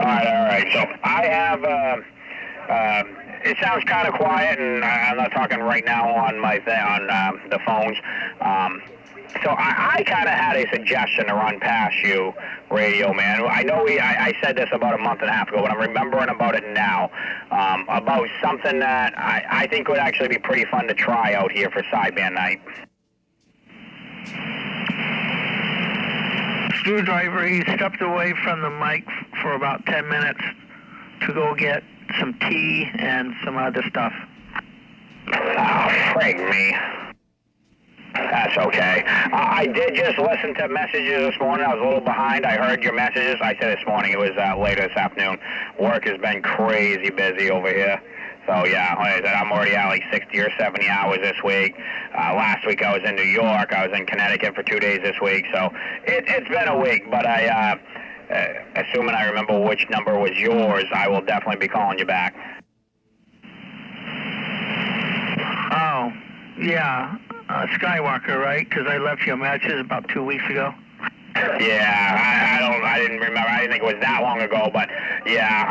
All right. So I have, it sounds kind of quiet, and I'm not talking right now on the phones. So I kind of had a suggestion to run past you, Radio Man. I know I said this about a month and a half ago, but I'm remembering about it now. About something that I think would actually be pretty fun to try out here for Sideband Night. Screwdriver, he stepped away from the mic for about 10 minutes to go get some tea and some other stuff. Oh, frig me. That's okay. I did just listen to messages this morning. I was a little behind. I heard your messages. I said this morning. It was later this afternoon. Work has been crazy busy over here. So, yeah, like I said, I'm already at like 60 or 70 hours this week. Last week I was in New York. I was in Connecticut for 2 days this week. So it's been a week. But assuming I remember which number was yours, I will definitely be calling you back. Oh, yeah. Skywalker, right? Because I left you a message about 2 weeks ago. Yeah, I didn't remember. I didn't think it was that long ago, but yeah,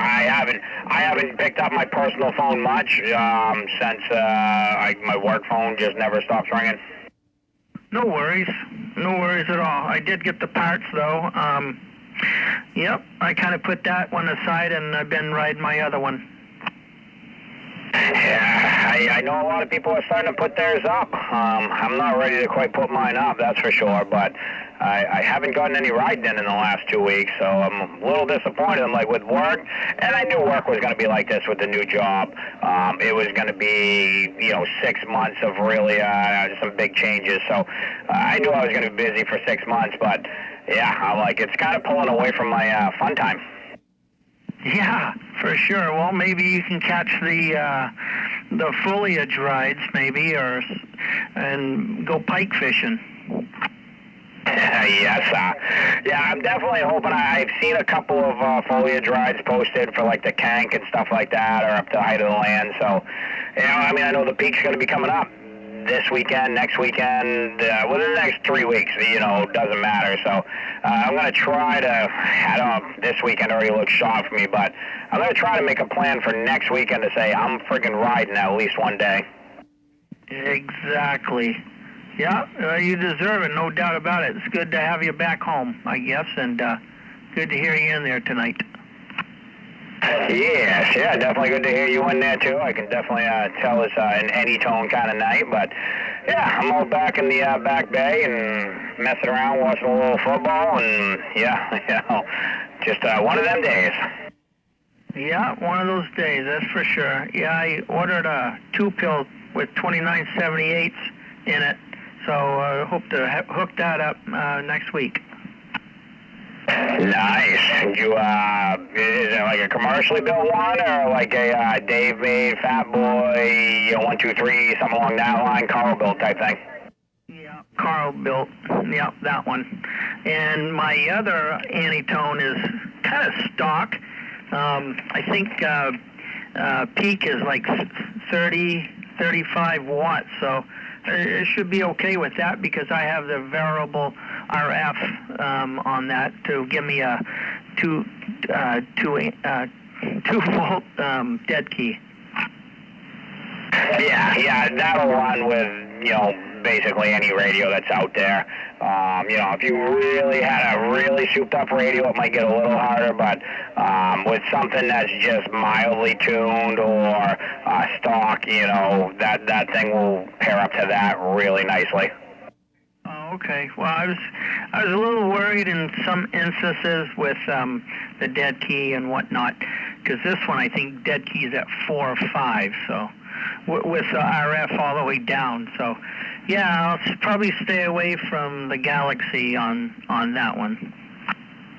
I haven't picked up my personal phone much since my work phone just never stops ringing. No worries at all. I did get the parts though. Yep, I kind of put that one aside, and I've been riding my other one. Yeah, I know a lot of people are starting to put theirs up. I'm not ready to quite put mine up, that's for sure, but I haven't gotten any riding in the last 2 weeks, so I'm a little disappointed. I'm like, with work, and I knew work was going to be like this with the new job. It was going to be, 6 months of really some big changes, so I knew I was going to be busy for 6 months, but yeah, I'm like, it's kind of pulling away from my fun time. Yeah, for sure. Well, maybe you can catch the foliage rides, maybe, and go pike fishing. Yes, yeah, I'm definitely hoping. I've seen a couple of foliage rides posted for like the Kank and stuff like that, or up to the height of the land. So, I know the peak's going to be coming up this weekend, next weekend, within the next 3 weeks, doesn't matter. So I'm going to try to, I don't know, this weekend already looks short for me, but I'm going to try to make a plan for next weekend to say I'm friggin' riding at least one day. Exactly. Yeah, you deserve it, no doubt about it. It's good to have you back home, I guess, and good to hear you in there tonight. Yes, yeah, definitely good to hear you in there, too. I can definitely tell it's an any tone kind of night, but yeah, I'm all back in the back bay and messing around, watching a little football, and yeah, just one of them days. Yeah, one of those days, that's for sure. Yeah, I ordered a 2-pill with 2978s in it, so I hope to hook that up next week. Nice. You, is it like a commercially built one, or like a Dave made, Fat Boy, 1, 2, 3, something along that line, Carl built type thing? Yeah, Carl built. Yeah, that one. And my other Antitone is kind of stock. I think peak is like 30, 35 watts, so it should be okay with that because I have the variable RF on that to give me a 2 volt dead key. Yeah, that'll run with, basically any radio that's out there. You know, if you really had a really souped up radio, it might get a little harder, but with something that's just mildly tuned or stock, you know, that thing will pair up to that really nicely. Oh, okay. Well, I was a little worried in some instances with the dead key and whatnot, because this one I think dead key is at 4 or 5, so with the RF all the way down. So, yeah, I'll probably stay away from the Galaxy on that one.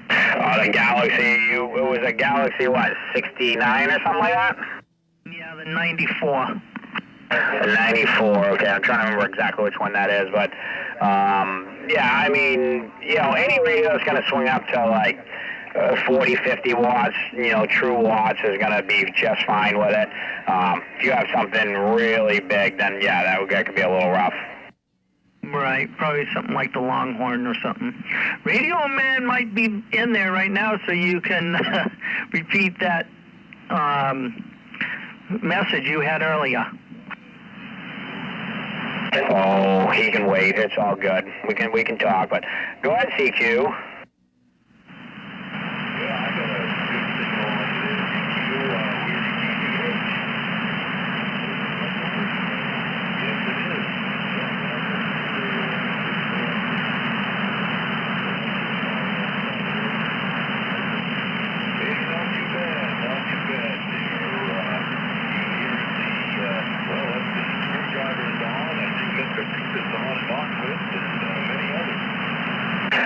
The Galaxy, it was a Galaxy, what, 69 or something like that? Yeah, the 94. The 94, okay, I'm trying to remember exactly which one that is, but, yeah, I mean, you know, any radio that's going to swing up to, like, 40, 50 watts, you know, true watts is going to be just fine with it. If you have something really big, then, yeah, that could be a little rough. Right, probably something like the Longhorn or something. Radio Man might be in there right now, so you can repeat that message you had earlier. Oh, he can wait. It's all good. We can talk, but go ahead, CQ.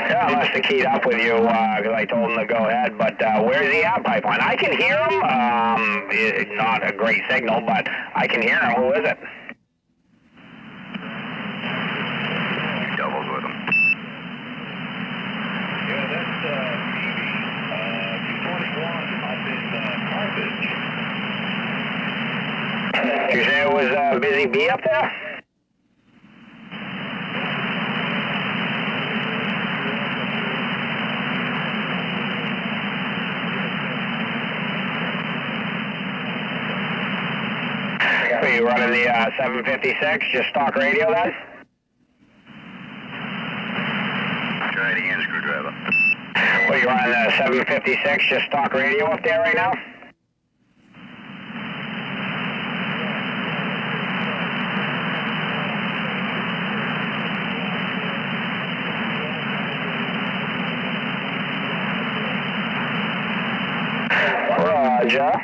Yeah, I must have keyed up with you because I told him to go ahead, but where's the out pipeline? I can hear him. It's not a great signal, but I can hear him. Who is it? Doubles with him. Yeah, that's Phoebe. 221 up in Carthage. Did you say it was Busy Bee up there? Are you running the 756, just stock radio then? Try it again, screwdriver. Are you running the 756, just stock radio up there right now?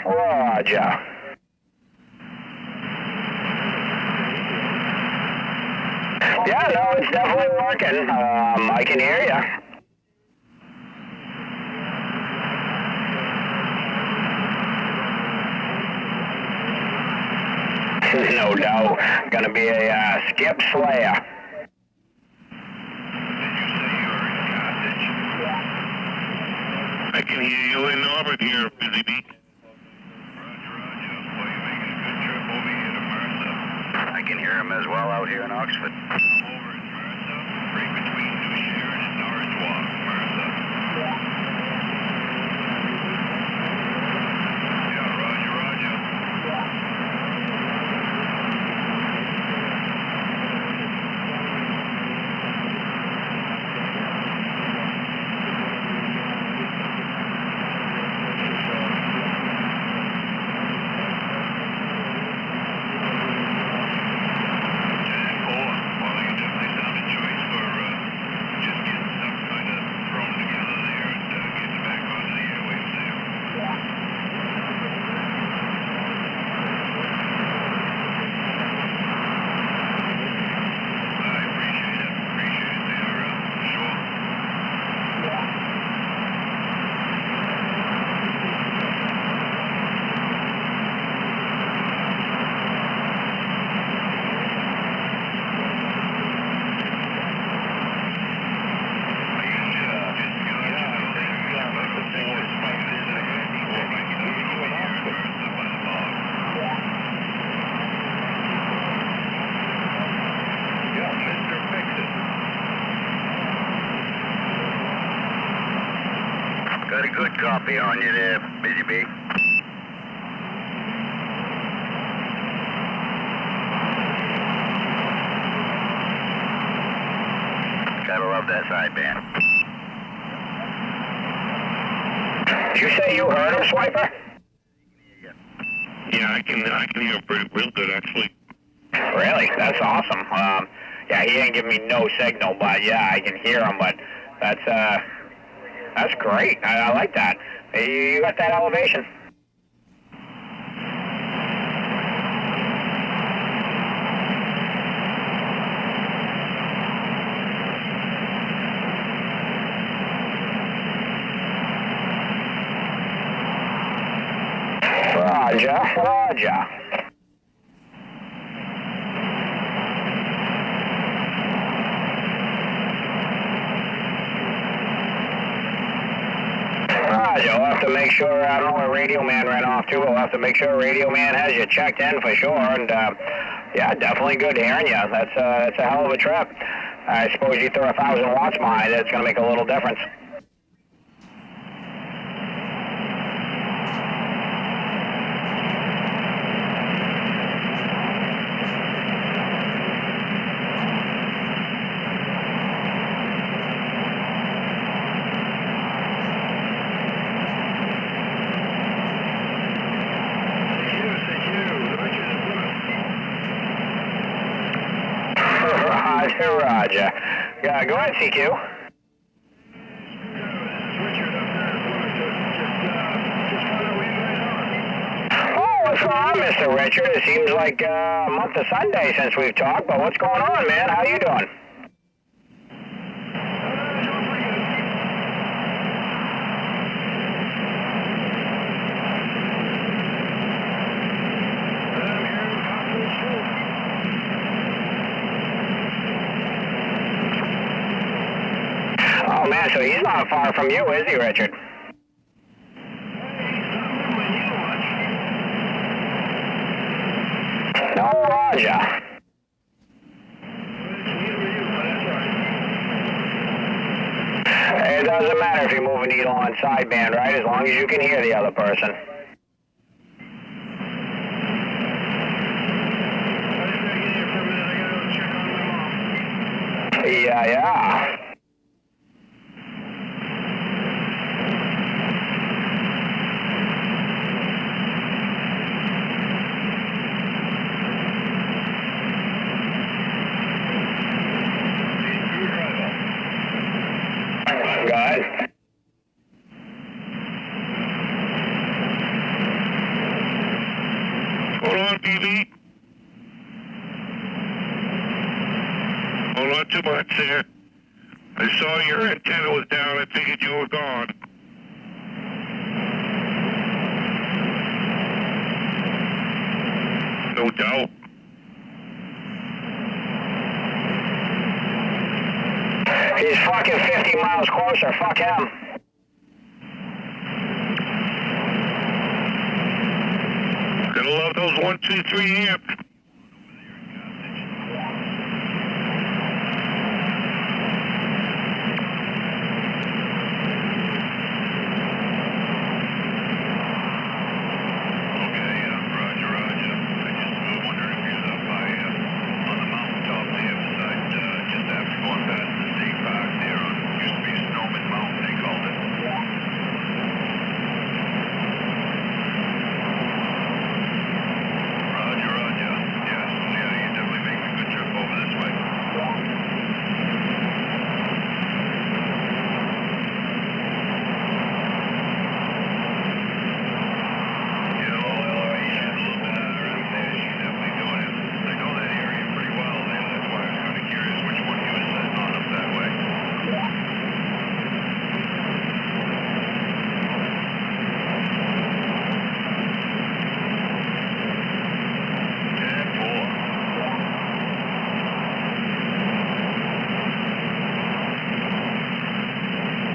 Roger. Yeah, no, it's definitely working. I can hear you. No doubt. Gonna be a skip slayer. I can hear you in orbit here, Busy Bee. I can hear him as well out here in Oxford. Over in Merthyr, right between New Sharon and Norwich Walk, Merthyr. Yeah, roger. Got a good copy on you there, Busy Bee. above that sideband. Did you say you heard him, Swiper? Yeah, I can hear him real good, actually. Really? That's awesome. Yeah, he didn't give me no signal, but yeah, I can hear him. But that's great. I like that. You got that elevation? Roger, roger. Roger, we'll have to make sure, I don't know where Radio Man ran off to, we'll have to make sure Radio Man has you checked in for sure, and yeah, definitely good hearing you. That's a hell of a trip. I suppose you throw 1,000 watts behind it, it's going to make a little difference. Roger, roger. Yeah, go ahead, CQ. Oh, what's going on, Mr. Richard? It seems like a month of Sunday since we've talked, but what's going on, man? How you doing? Oh, man, so he's not far from you, is he, Richard? No, roger. It doesn't matter if you move a needle on sideband, right? As long as you can hear the other person. Yeah, yeah. Go ahead. Hold on, BB. Hold on too much there. I saw your antenna was down. I figured you were gone. No doubt. He's fucking 50 miles closer. Fuck him. Gotta love those 1, 2, 3 amps.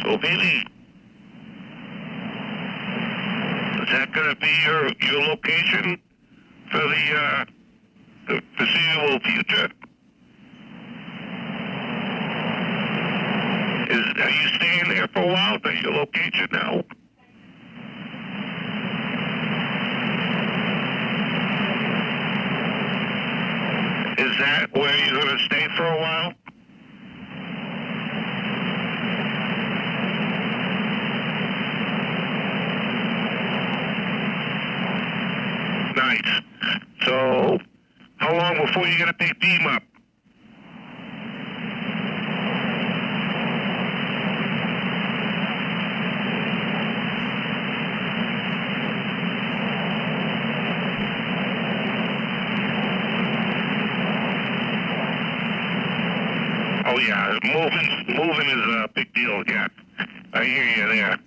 So, Billy, is that going to be your location for the foreseeable future? Are you staying there for a while? Is that your location now? Is that where you're going to stay for a while? Nice. So, how long before you get a big beam up? Oh yeah, moving is a big deal. Yeah, I hear you there.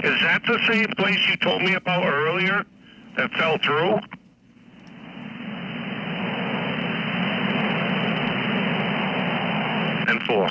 Is that the same place you told me about earlier that fell through? And 4.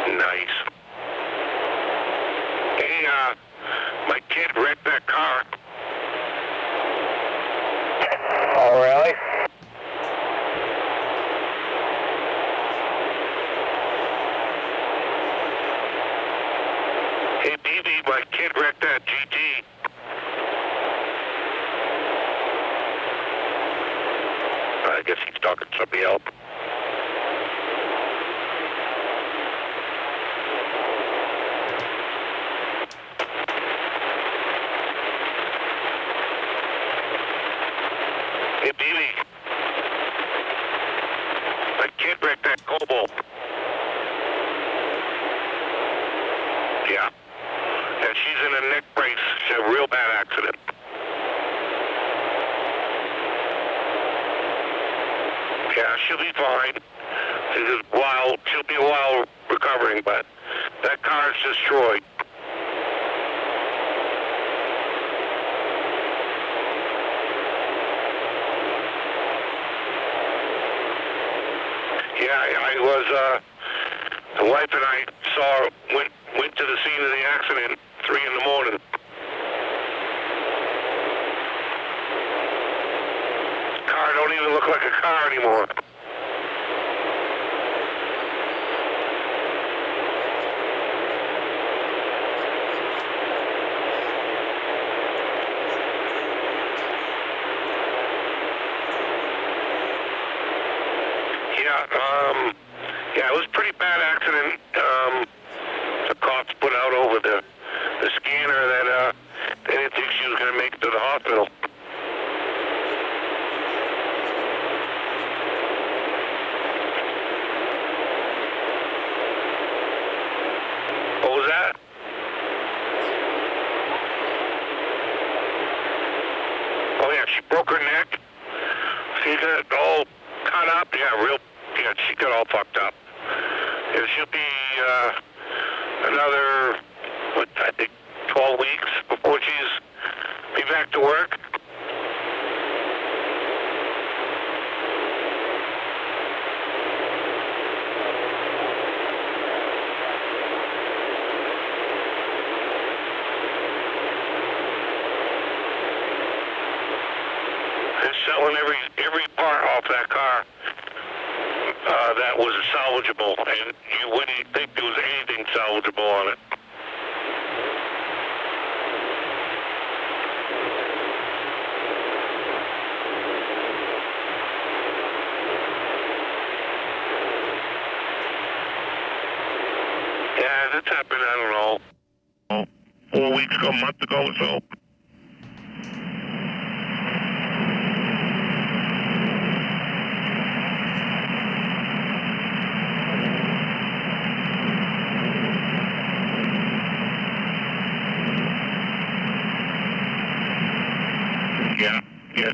Nice. Hey, my kid wrecked that car. Oh, really? Hey, BB, my kid wrecked that GT. I guess he's talking to somebody else. Hey, BB. My kid wrecked that Cobalt. Yeah. And she's in a neck brace. She had a real bad accident. Yeah, she'll be fine. She'll be a while recovering, but that car is destroyed. Yeah, I was, the wife and I went to the scene of the accident 3 in the morning. Car don't even look like a car anymore. Yeah, it was a pretty bad accident. The cops put out over the scanner that they didn't think she was going to make it to the hospital. What was that? Oh yeah, she broke her neck. She got all cut up. Yeah, she got all fucked up. And she'll be another, I think, 12 weeks before she's be back to work. They're selling every part off that car that was salvageable, and you wouldn't think there was anything salvageable on it. Yeah, that's happened, I don't know, 4 weeks ago, a month ago or so. Yeah,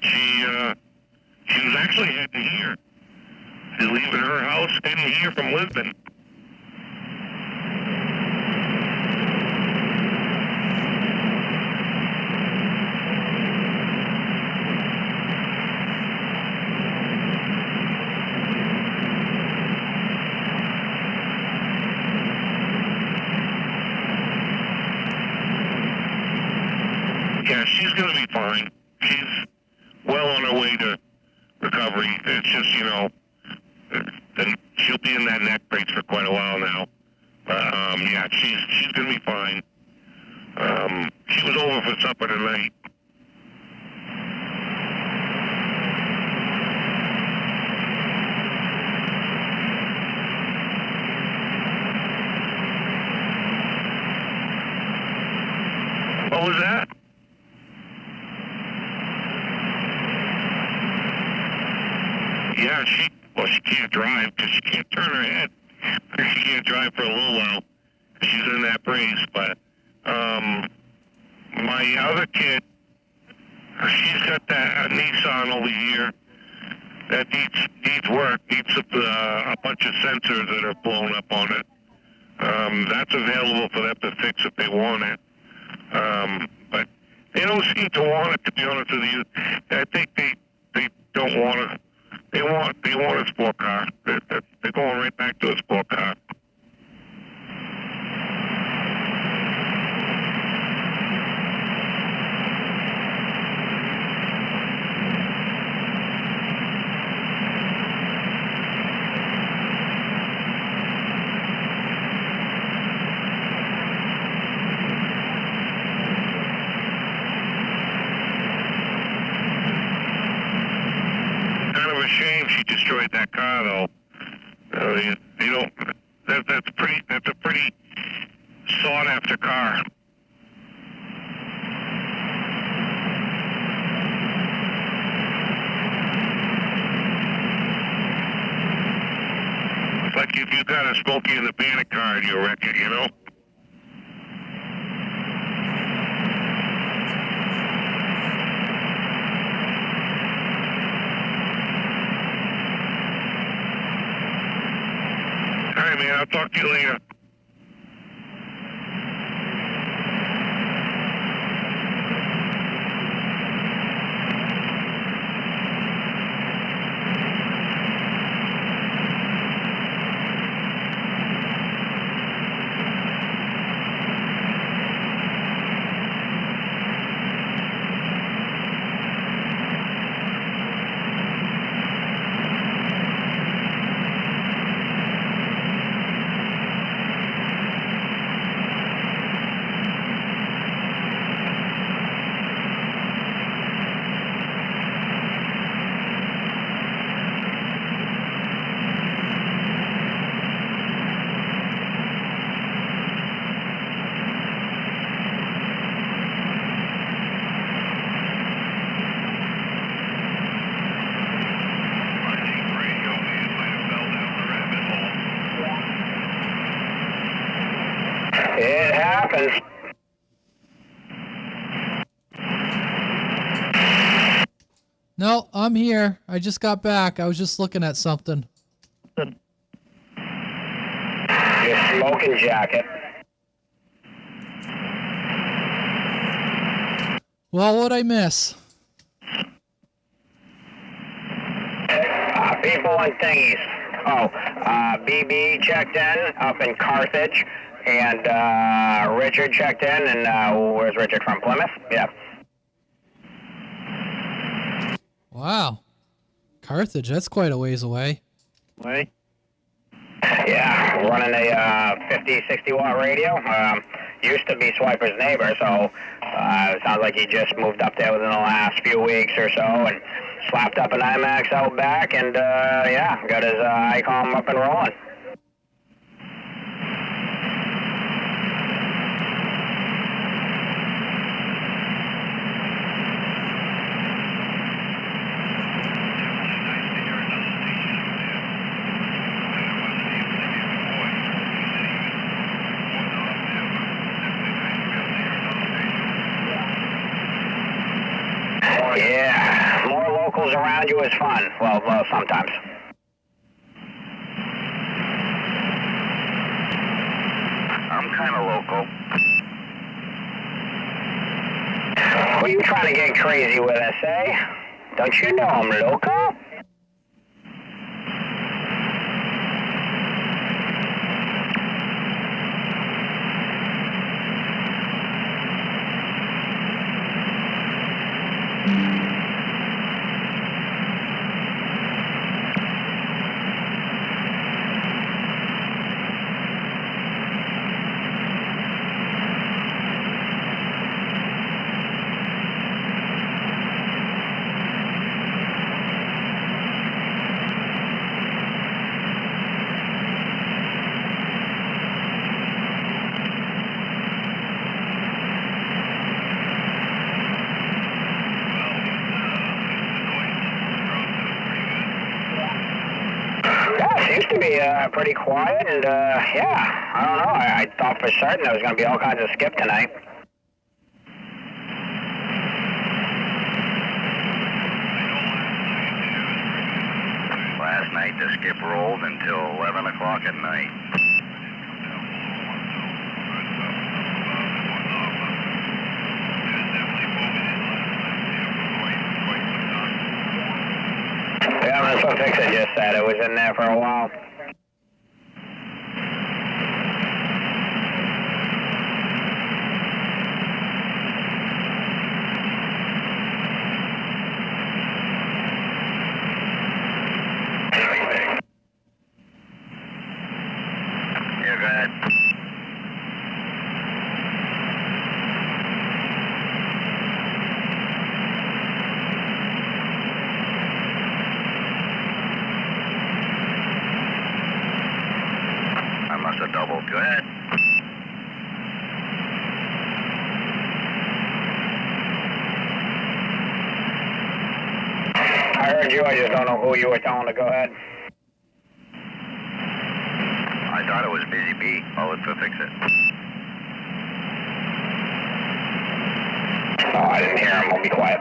she was actually heading here. She's leaving her house, heading here from Lisbon. It's just, you know, then she'll be in that neck brace for quite a while now. Yeah, she's gonna be fine. She was over for supper tonight. What was that? Yeah, she can't drive because she can't turn her head. She can't drive for a little while. She's in that brace, but my other kid, she's got that Nissan over here that needs work, needs a bunch of sensors that are blown up on it. That's available for them to fix if they want it. But they don't seem to want it, to be honest with you. I think they don't want it. They want a sport car. They're going right back to a sport car. Shame she destroyed that car, though. They don't. That's a pretty sought after car. It's like if you got a Smokey and the Bandit car and you wreck it, you know. All right, man, I'll talk to you later. It happens. No, I'm here. I just got back. I was just looking at something. Your smoking jacket. Well, what'd I miss? People and thingies. BB checked in up in Carthage, and Richard checked in, and where's Richard from? Plymouth? Yeah. Wow. Carthage, that's quite a ways away. Right? Yeah, running a 50, 60 watt radio. Used to be Swiper's neighbor, so it sounds like he just moved up there within the last few weeks or so and slapped up an IMAX out back and, yeah, got his ICOM up and rolling. Yeah, more locals around you is fun. Well, sometimes. I'm kind of local. Who are you trying to get crazy with us, eh? Don't you know I'm local? to be pretty quiet, and yeah, I don't know. I thought for certain there was going to be all kinds of skip tonight. Last night the skip rolled until 11 o'clock at night. Yeah, that's what Fixer just said. It was in there for a while. Yeah, go ahead. I must have doubled. Go ahead. I heard you. I just don't know who you were telling to go ahead. I thought it was Busy Bee. I'll let fix it. Oh, I didn't hear him. I'll be quiet.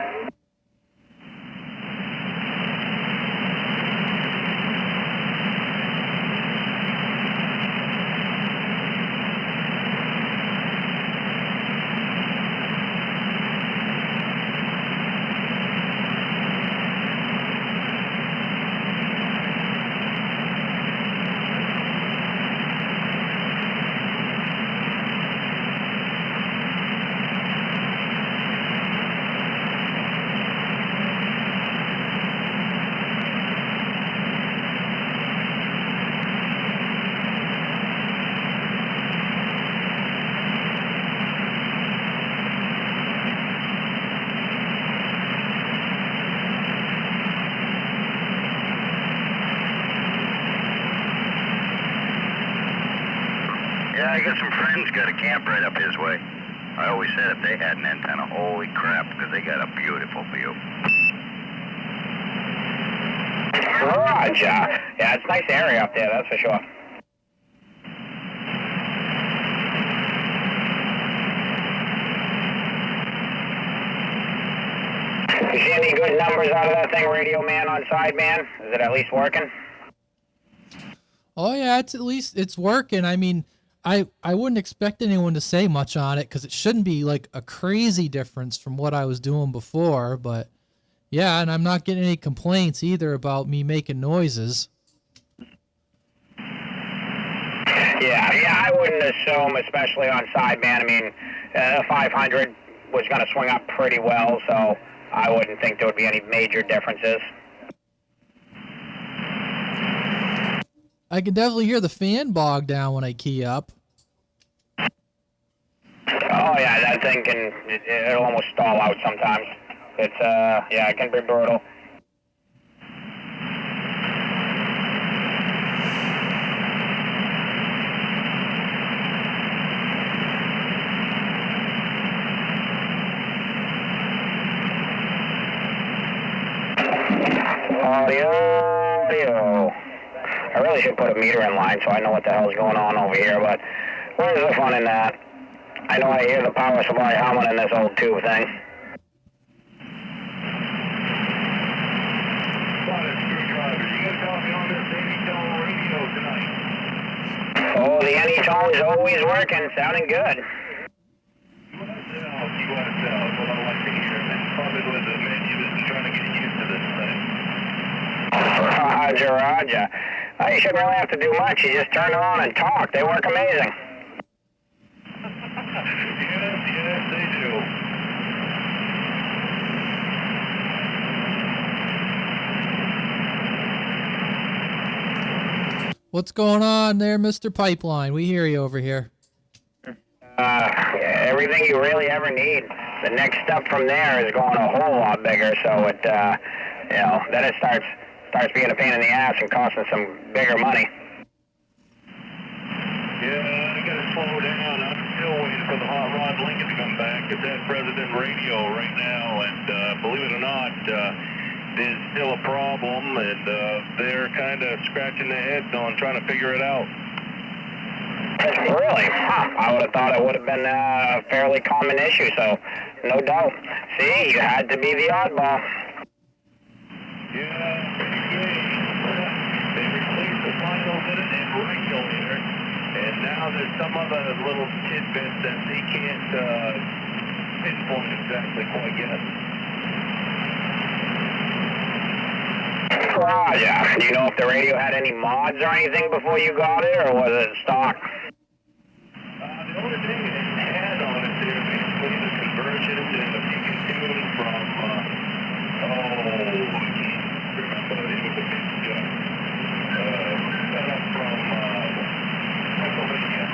Yeah, I got some friends got a camp right up his way. I always said if they had an antenna, holy crap, because they got a beautiful view. Roger. Yeah, it's a nice area up there, that's for sure. You see any good numbers out of that thing, Radio Man on Sideband? Is it at least working? Oh yeah, it's working. I mean, I wouldn't expect anyone to say much on it because it shouldn't be like a crazy difference from what I was doing before. But yeah, and I'm not getting any complaints either about me making noises. Yeah, I wouldn't assume, especially on Sideband. I mean, 500 was going to swing up pretty well, so I wouldn't think there would be any major differences. I can definitely hear the fan bog down when I key up. Oh yeah, that thing it'll almost stall out sometimes. It's yeah, it can be brutal. Audio. I really should put a meter in line so I know what the hell's going on over here, but where's the fun in that? I know I hear the power supply humming in this old tube thing. Oh, the Anytone's always working, sounding good. Roger. You shouldn't really have to do much. You just turn it on and talk. They work amazing. Yes, they do. What's going on there, Mr. Pipeline? We hear you over here. Everything you really ever need. The next step from there is going a whole lot bigger, so it, then it starts being a pain in the ass and costing some bigger money. Yeah, I gotta slow down. I'm still waiting for the Hot Rod Lincoln to come back. It's at President Radio right now, and believe it or not, is still a problem, and they're kind of scratching their heads on trying to figure it out. Really? Huh. I would have thought it would have been a fairly common issue, so no doubt. See, you had to be the oddball. Yeah, they replaced the final minute and regulator, and now there's some other little tidbit that they can't pinpoint exactly quite yet. Yeah. Do you know if the radio had any mods or anything before you got it, or was it stock? The only thing it had on it there basically the conversion and the peak and tune from, I can't remember, it was a big setup from Pennsylvania.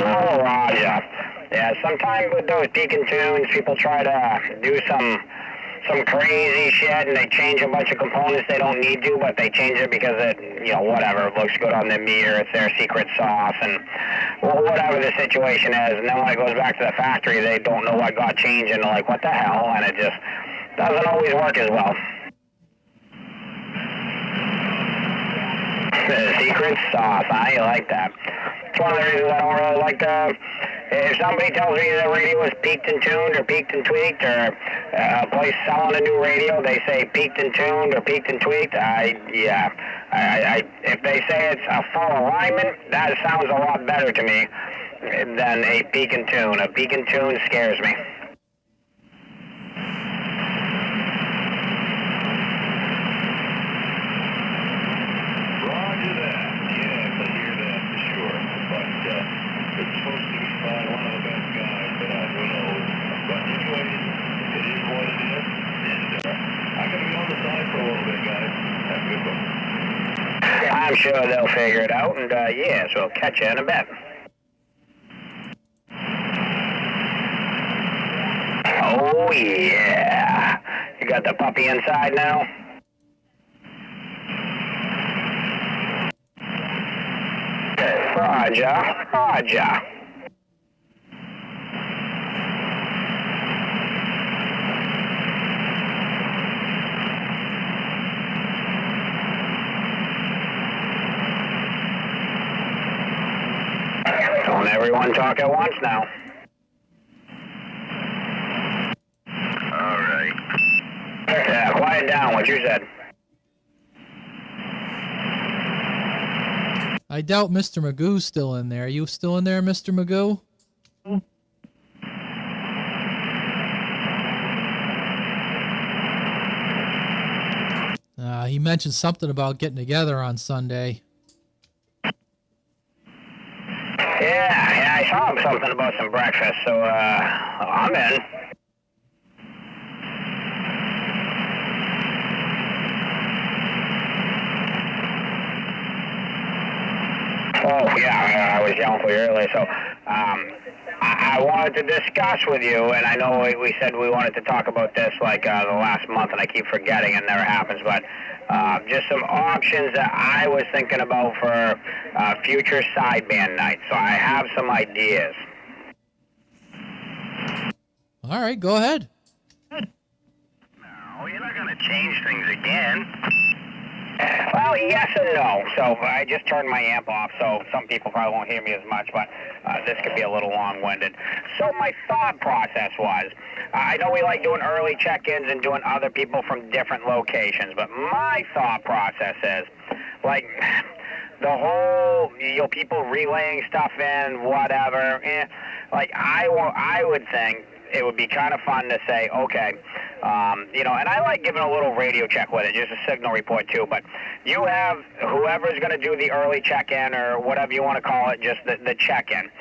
Oh, Roger. Yeah, sometimes with those peak and tunes, people try to do some crazy shit, and they change a bunch of components they don't need to, but they change it because it, whatever, it looks good on the meter, it's their secret sauce, and whatever the situation is. And then when it goes back to the factory, they don't know what got changed, and they're like, what the hell? And it just doesn't always work as well. The secret sauce, I like that. It's one of the reasons I don't really like to... If somebody tells me the radio is peaked and tuned or peaked and tweaked, or a place selling a new radio, they say peaked and tuned or peaked and tweaked, if they say it's a full alignment, that sounds a lot better to me than a peak and tune. A peak and tune scares me. Roger that. Yeah, I can hear that for sure. But it's supposed to be by one of the best guys that I know. But anyway, it is what it is. And I gotta be on the side for a little bit, guys. Have a good one. I'm sure they'll figure it out, and yes, we'll catch you in a bit. Oh yeah. You got the puppy inside now? Roger. Don't everyone talk at once now. All right. Yeah, quiet down, what you said. I doubt Mr. Magoo's still in there. Are you still in there, Mr. Magoo? He mentioned something about getting together on Sunday. Yeah, I saw something about some breakfast, so I'm in. Oh, yeah, I was yelling for you earlier, so I wanted to discuss with you, and I know we said we wanted to talk about this like the last month, and I keep forgetting, it never happens, but just some options that I was thinking about for future sideband nights, so I have some ideas. All right, go ahead. No, you're not going to change things again. Well, yes and no. So I just turned my amp off, so some people probably won't hear me as much, but this could be a little long-winded. So my thought process was, I know we like doing early check-ins and doing other people from different locations, but my thought process is, like, the whole, people relaying stuff in, whatever, like, I would think it would be kind of fun to say, okay, and I like giving a little radio check with it, just a signal report too, but you have whoever's going to do the early check-in or whatever you want to call it, just the check-in.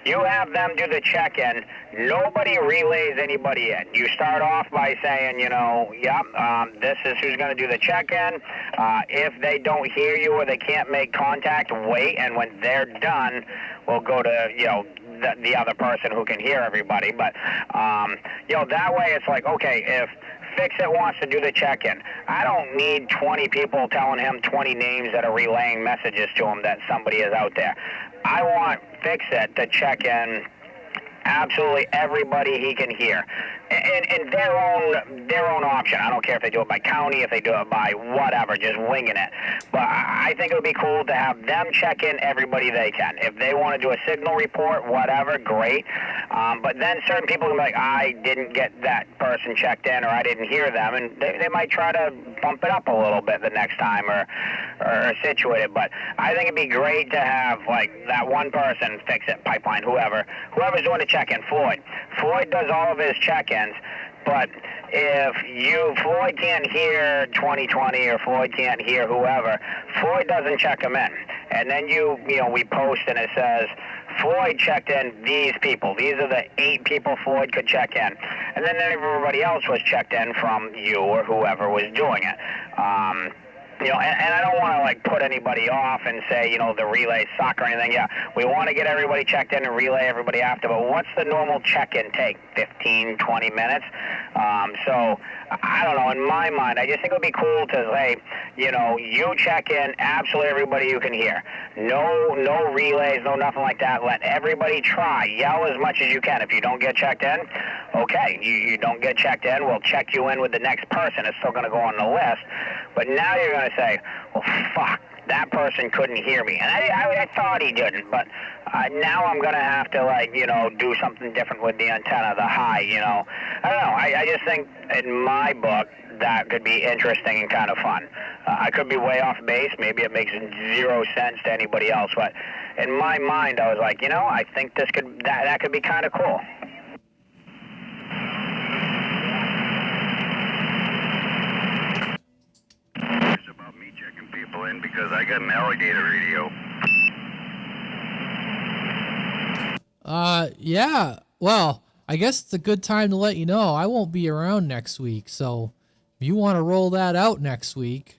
You have them do the check-in. Nobody relays anybody in. You start off by saying, this is who's going to do the check-in. If they don't hear you or they can't make contact, wait, and when they're done, we'll go to, the other person who can hear everybody. But, that way it's like, okay, if Fix-It wants to do the check-in, I don't need 20 people telling him 20 names that are relaying messages to him that somebody is out there. I want Fix-It to check in absolutely everybody he can hear. And their own option. I don't care if they do it by county, if they do it by whatever, just winging it. But I think it would be cool to have them check in everybody they can. If they want to do a signal report, whatever, great. But then certain people can be like, I didn't get that person checked in, or I didn't hear them, and they might try to bump it up a little bit the next time or situate it. But I think it'd be great to have like that one person, fix it, pipeline, whoever's doing the check-in. Floyd does all of his check-ins, but if Floyd can't hear 2020 or Floyd can't hear whoever, Floyd doesn't check them in. And then we post and it says, Floyd checked in these people. These are the 8 people Floyd could check in. And then everybody else was checked in from you or whoever was doing it. And I don't want to like put anybody off and say, the relays suck or anything. Yeah, we want to get everybody checked in and relay everybody after, but what's the normal check-in take? 15, 20 minutes? So I don't know. In my mind, I just think it would be cool to say, you check in absolutely everybody you can hear. No relays, no nothing like that. Let everybody try. Yell as much as you can. If you don't get checked in, okay, you don't get checked in. We'll check you in with the next person. It's still going to go on the list. But now you're going to say, well, fuck, that person couldn't hear me. And I thought he didn't, but now I'm going to have to, do something different with the antenna, the high, I don't know. I just think in my book that could be interesting and kind of fun. I could be way off base. Maybe it makes 0 sense to anybody else, but in my mind, I was like, I think that could be kind of cool. It's about me checking people in because I got an alligator radio. Yeah. Well, I guess it's a good time to let you know I won't be around next week. So if you want to roll that out next week,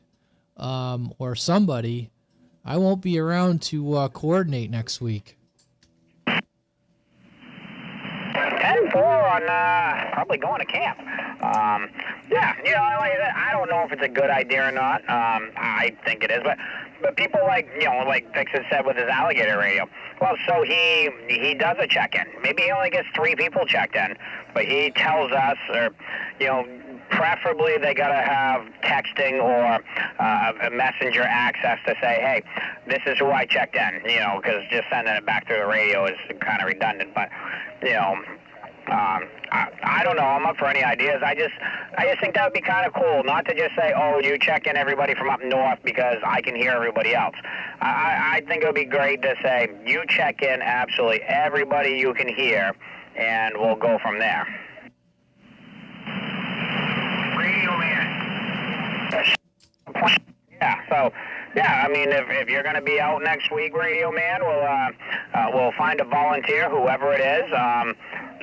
or somebody, I won't be around to coordinate next week. 10-4 on probably going to camp. I don't know if it's a good idea or not. I think it is, but people like Vixen said with his alligator radio. Well, so he does a check-in. Maybe he only gets 3 people checked in, but he tells us, or preferably they gotta have texting or a messenger access to say, hey, this is who I checked in. Because just sending it back through the radio is kind of redundant. But I don't know. I'm up for any ideas. I just think that would be kind of cool, not to just say, oh, you check in everybody from up north because I can hear everybody else. I think it would be great to say, you check in absolutely everybody you can hear, and we'll go from there. Radio man. Yeah, I mean, if you're going to be out next week, Radio Man, we'll find a volunteer, whoever it is,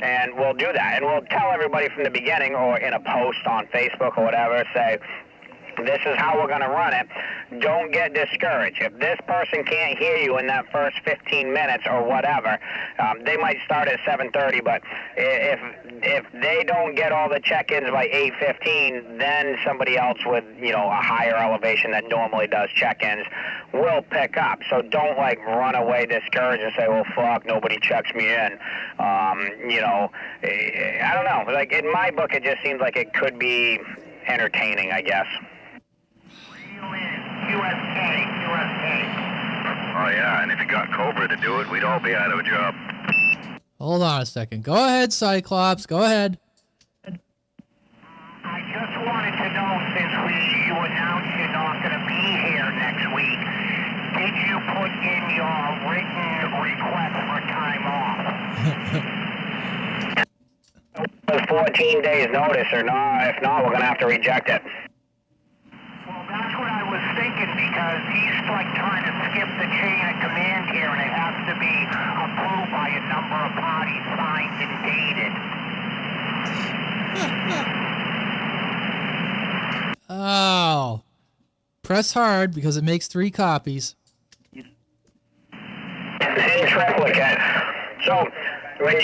and we'll do that. And we'll tell everybody from the beginning, or in a post on Facebook or whatever, say, this is how we're going to run it. Don't get discouraged. If this person can't hear you in that first 15 minutes or whatever, they might start at 7:30, but if they don't get all the check-ins by 8:15, then somebody else with, a higher elevation that normally does check-ins will pick up. So don't run away discouraged and say, well, fuck, nobody checks me in. I don't know. In my book, it just seems like it could be entertaining, I guess. USA. Oh, yeah, and if you got Cobra to do it, we'd all be out of a job. Hold on a second. Go ahead, Cyclops. Go ahead. I just wanted to know, since you announced you're not going to be here next week, did you put in your written request for time off? 14 days notice or not. If not, we're going to have to reject it. Well, that's what I was thinking, because he's trying to skip the chain of command here, and it has to be approved by a number of parties, signed and dated. Oh. Press hard because it makes 3 copies. In triplicate. So, when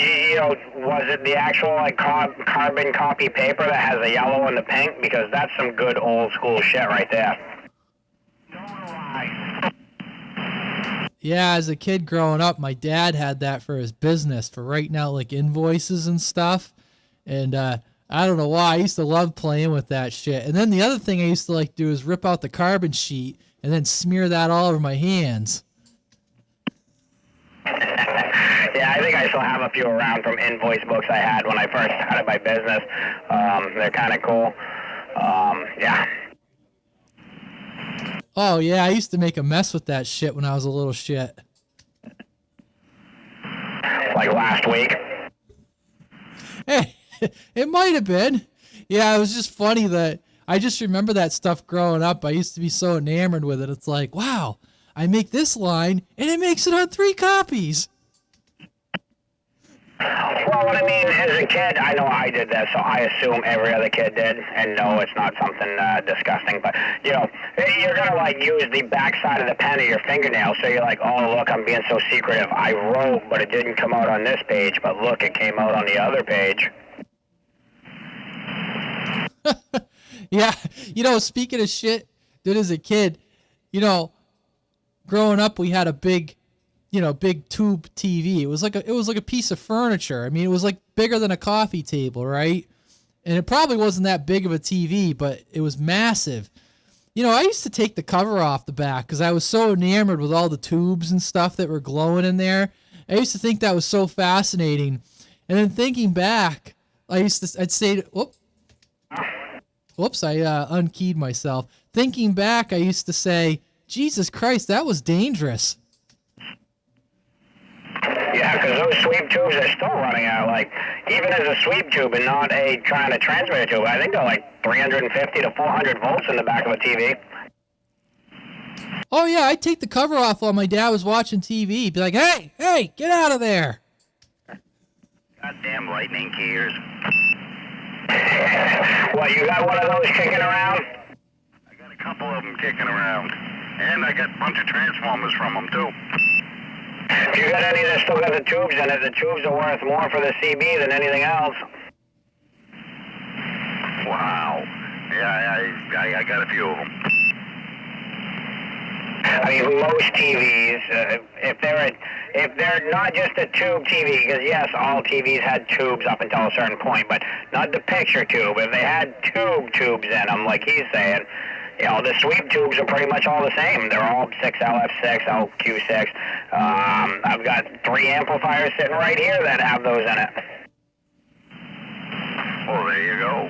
was it the actual carbon copy paper that has the yellow and the pink? Because that's some good old school shit right there. Yeah, as a kid growing up, my dad had that for his business for writing out like invoices and stuff. And I don't know why. I used to love playing with that shit. And then the other thing I used to like do is rip out the carbon sheet and then smear that all over my hands. Yeah, I think I still have a few around from invoice books I had when I first started my business. They're kind of cool. Yeah. Oh, yeah, I used to make a mess with that shit when I was a little shit. Like last week. Hey, it might have been. Yeah, it was just funny that I just remember that stuff growing up. I used to be so enamored with it. It's like, wow, I make this line and it makes it on 3 copies. Well, what I mean, as a kid, I know I did that, so I assume every other kid did, and no, it's not something disgusting, but, you know, you're going to, like, use the backside of the pen of your fingernail, so you're like, oh, look, I'm being so secretive. I wrote, but it didn't come out on this page, but look, it came out on the other page. Yeah, you know, speaking of shit, did as a kid, you know, growing up, we had a big tube TV. It was like a piece of furniture. I mean, it was like bigger than a coffee table, right? And it probably wasn't that big of a TV, but it was massive. You know, I used to take the cover off the back because I was so enamored with all the tubes and stuff that were glowing in there. I used to think that was so fascinating. And then thinking back, I'd say, whoops, I unkeyed myself. Thinking back, I used to say, Jesus Christ, that was dangerous. Yeah, because those sweep tubes are still running out. Like, even as a sweep tube and not a trying to transmitter tube, I think they're like 350 to 400 volts in the back of a TV. Oh, yeah, I'd take the cover off while my dad was watching TV. Be like, hey, get out of there. Goddamn lightning gears. What, you got one of those kicking around? I got a couple of them kicking around. And I got a bunch of transformers from them, too. If you got any that still got the tubes in it, the tubes are worth more for the CB than anything else. Wow. Yeah, I got a few of them. I mean, most TVs, if they're not just a tube TV, because yes, all TVs had tubes up until a certain point, but not the picture tube. If they had tubes in them, like he's saying, you know, the sweep tubes are pretty much all the same. They're all 6LF6, LQ6. I've got 3 amplifiers sitting right here that have those in it. Well, there you go.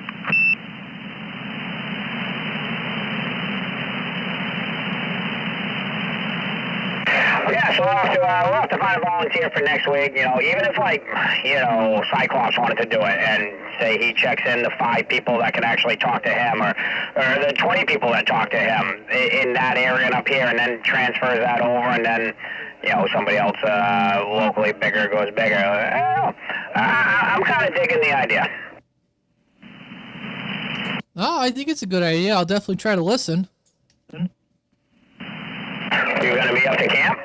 Yeah, so we'll have to find a volunteer for next week. You know, even if, like, you know, Cyclops wanted to do it and say he checks in the 5 people that can actually talk to him or the 20 people that talk to him in that area and up here, and then transfers that over, and then, you know, somebody else locally bigger goes bigger. I'm kind of digging the idea. Oh, I think it's a good idea. I'll definitely try to listen. You gonna be up to camp?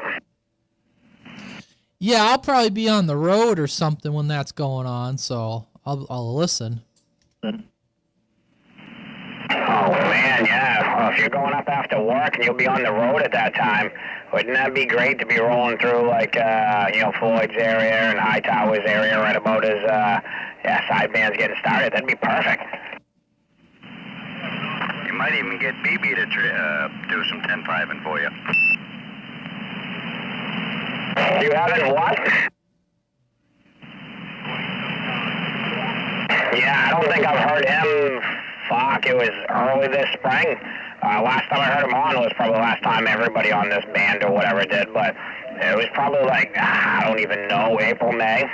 Yeah, I'll probably be on the road or something when that's going on, so I'll listen. Oh man, yeah. Well, if you're going up after work and you'll be on the road at that time, wouldn't that be great to be rolling through like you know, Floyd's area and Hightower's area right about as sideband's getting started? That'd be perfect. You might even get BB to do some 10-5ing for you. You haven't what? Yeah, I don't think I've heard him. Fuck, it was early this spring. Last time I heard him on was probably the last time everybody on this band or whatever did, but it was probably like, I don't even know, April, May.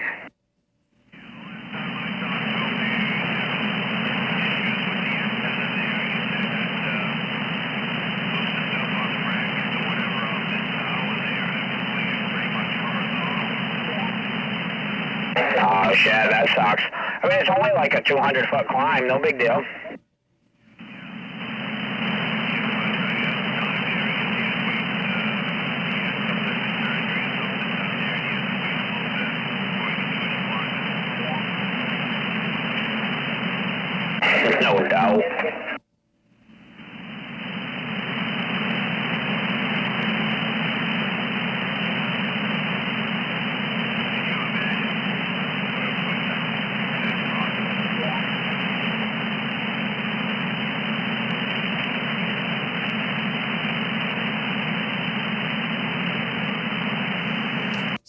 Oh shit, that sucks. I mean, it's only like a 200-foot climb, no big deal. No doubt.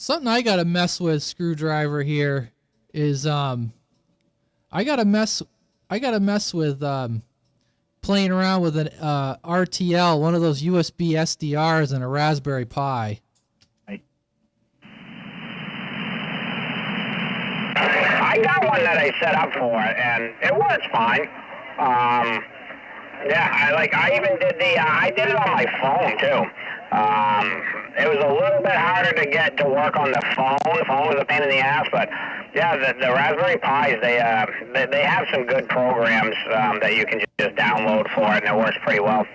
Something I gotta mess with, Screwdriver, here is I gotta mess with playing around with an RTL, one of those USB SDRs and a Raspberry Pi. I got one that I set up for it, and it works fine. Yeah, I even did I did it on my phone too. It was a little bit harder to get to work on the phone. The phone was a pain in the ass, but yeah, the Raspberry Pis, they have some good programs that you can just download for it, and it works pretty well.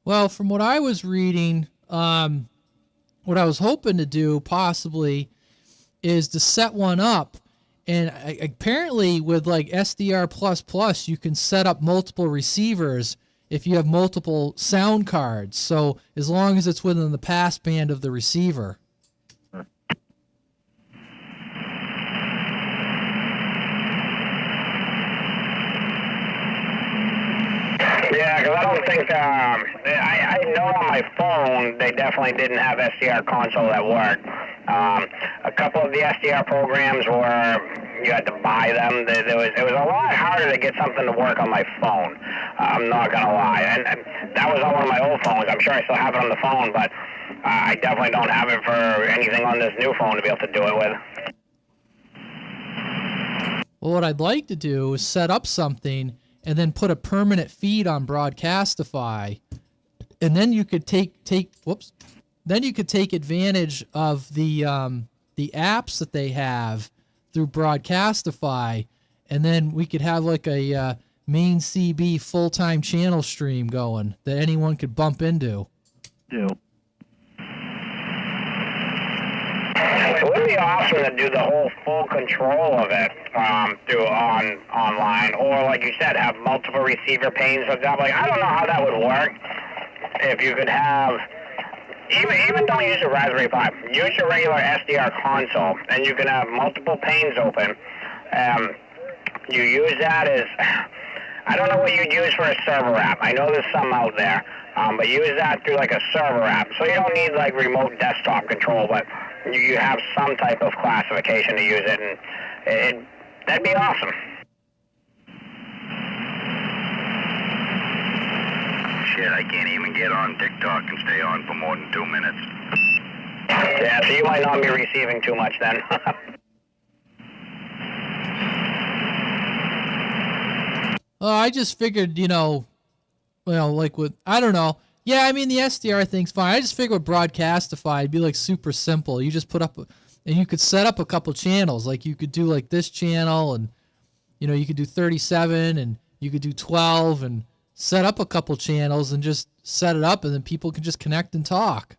Well, from what I was reading, what I was hoping to do possibly is to set one up, and apparently with like SDR++, you can set up multiple receivers if you have multiple sound cards. So as long as it's within the passband of the receiver. Yeah, because I don't think, I know on my phone they definitely didn't have SDR console that worked. A couple of the SDR programs were, you had to buy them. It was a lot harder to get something to work on my phone. I'm not going to lie. And that was on one of my old phones. I'm sure I still have it on the phone, but I definitely don't have it for anything on this new phone to be able to do it with. Well, what I'd like to do is set up something and then put a permanent feed on Broadcastify, and then you could take advantage of the apps that they have through Broadcastify, and then we could have like a Maine CB full-time channel stream going that anyone could bump into. Do. It would be awesome to do the whole full control of it through online, or like you said, have multiple receiver panes hooked up. Like, I don't know how that would work. If you could have, even don't use a Raspberry Pi, use your regular SDR console, and you can have multiple panes open. You use that as, I don't know what you'd use for a server app. I know there's some out there, but use that through like a server app. So you don't need like remote desktop control, but you have some type of classification to use it, and that'd be awesome. Shit, I can't even get on TikTok and stay on for more than 2 minutes. Yeah, so you might not be receiving too much then. I just figured, like with, I don't know. Yeah, I mean, the SDR thing's fine. I just figured with Broadcastify, it'd be like super simple. You just put up, and you could set up a couple channels. Like you could do like this channel, and, you could do 37, and you could do 12, and set up a couple channels and just set it up, and then people can just connect and talk.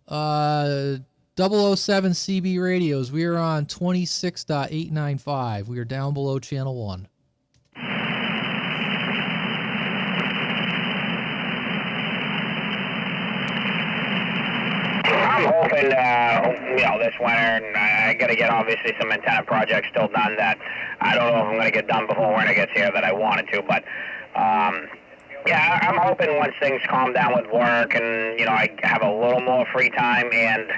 007 CB radios. We are on 26.895. We are down below channel 1. I'm hoping, this winter, and I got to get obviously some antenna projects still done that I don't know if I'm going to get done before winter gets here that I wanted to, but yeah, I'm hoping once things calm down with work and, I have a little more free time, and,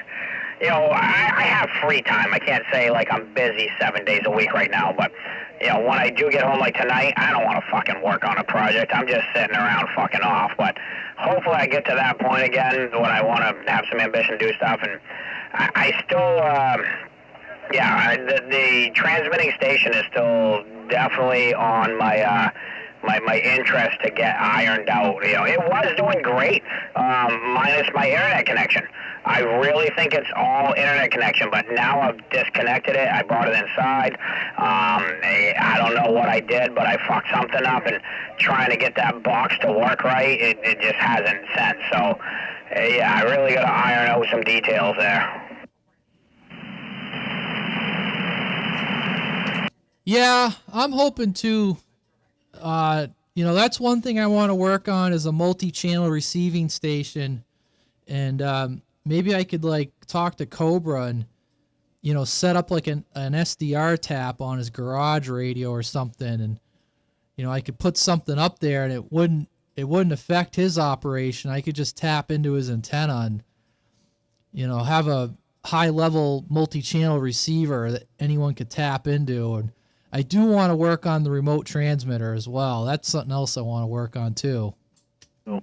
I have free time. I can't say like I'm busy 7 days a week right now, but, when I do get home like tonight, I don't want to fucking work on a project. I'm just sitting around fucking off, but hopefully I get to that point again when I want to have some ambition to do stuff, and I still, the transmitting station is still definitely on my my interest to get ironed out. It was doing great, minus my internet connection. I really think it's all internet connection, but now I've disconnected it. I brought it inside. I don't know what I did, but I fucked something up, and trying to get that box to work right, it just hasn't sent. So, I really got to iron out some details there. Yeah, I'm hoping to, that's one thing I want to work on is a multi-channel receiving station. And maybe I could like talk to Cobra and, set up like an SDR tap on his garage radio or something. And, I could put something up there and it wouldn't it wouldn't affect his operation. I could just tap into his antenna and, have a high-level multi-channel receiver that anyone could tap into. And I do want to work on the remote transmitter as well. That's something else I want to work on too. Cool.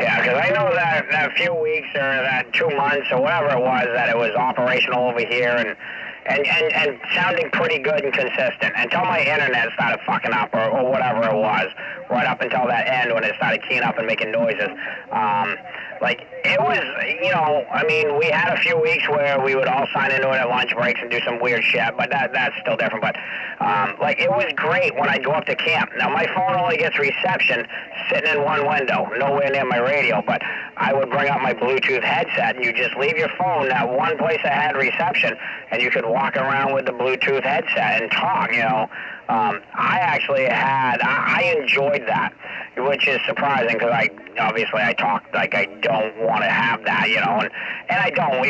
Yeah, because I know that few weeks or that 2 months or whatever it was that it was operational over here and sounding pretty good and consistent until my internet started fucking up or whatever it was, right up until that end when it started keying up and making noises. It was, we had a few weeks where we would all sign into it at lunch breaks and do some weird shit, but that's still different. But, it was great when I'd go up to camp. Now, my phone only gets reception sitting in one window, nowhere near my radio, but I would bring up my Bluetooth headset, and you just leave your phone at one place that had reception, and you could walk around with the Bluetooth headset and talk, I enjoyed that, which is surprising because I talk like I don't want to have that, and I don't,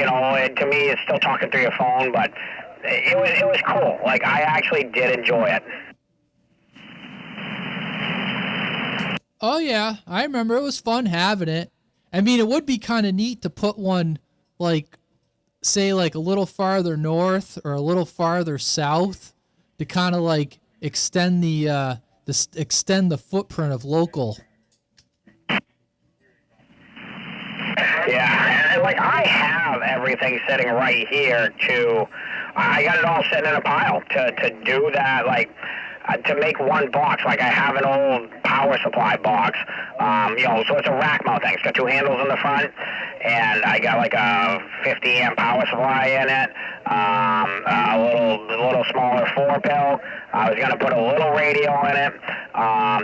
to me it's still talking through your phone, but it was cool. Like, I actually did enjoy it. Oh yeah, I remember it was fun having it. I mean, it would be kind of neat to put one, say a little farther north or a little farther south to kind of extend the footprint of local. Yeah, and I have everything sitting right here I got it all sitting in a pile to do that, to make one box. I have an old power supply box, so it's a rack mount thing. It's got two handles in the front, and I got a 50 amp power supply in it, a little smaller 4-pill. I was gonna put a little radio in it.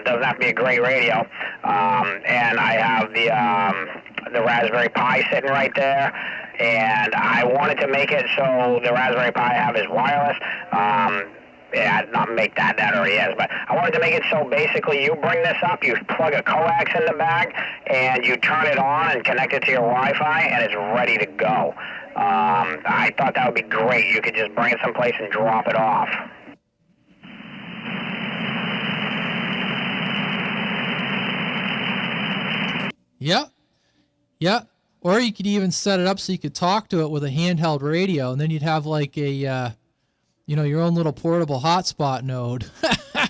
Doesn't have to be a great radio, and I have the Raspberry Pi sitting right there. And I wanted to make it so the Raspberry Pi I have is wireless. Not make that already is, but I wanted to make it so basically you bring this up, you plug a coax in the back, and you turn it on and connect it to your Wi-Fi, and it's ready to go. I thought that would be great. You could just bring it someplace and drop it off. Yep. Or you could even set it up so you could talk to it with a handheld radio, and then you'd have your own little portable hotspot node. I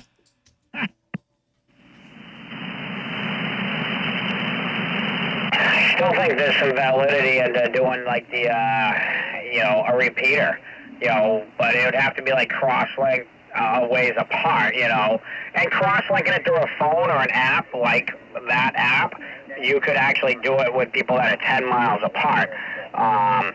still think there's some validity into doing a repeater, but it would have to be cross-link a ways apart, and cross-linking it through a phone or an app like that app, you could actually do it with people that are 10 miles apart. At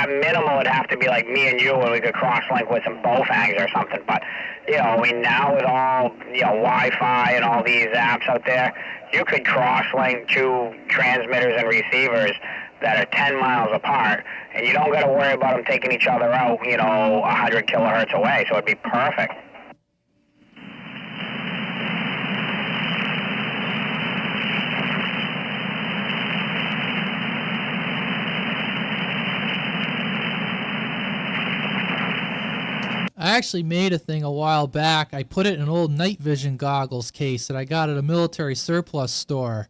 minimum it'd have to be like me and you where we could cross-link with some Bofangs or something. But, now with all, Wi-Fi and all these apps out there, you could cross-link two transmitters and receivers that are 10 miles apart, and you don't got to worry about them taking each other out, 100 kilohertz away, so it'd be perfect. I actually made a thing a while back. I put it in an old night vision goggles case that I got at a military surplus store.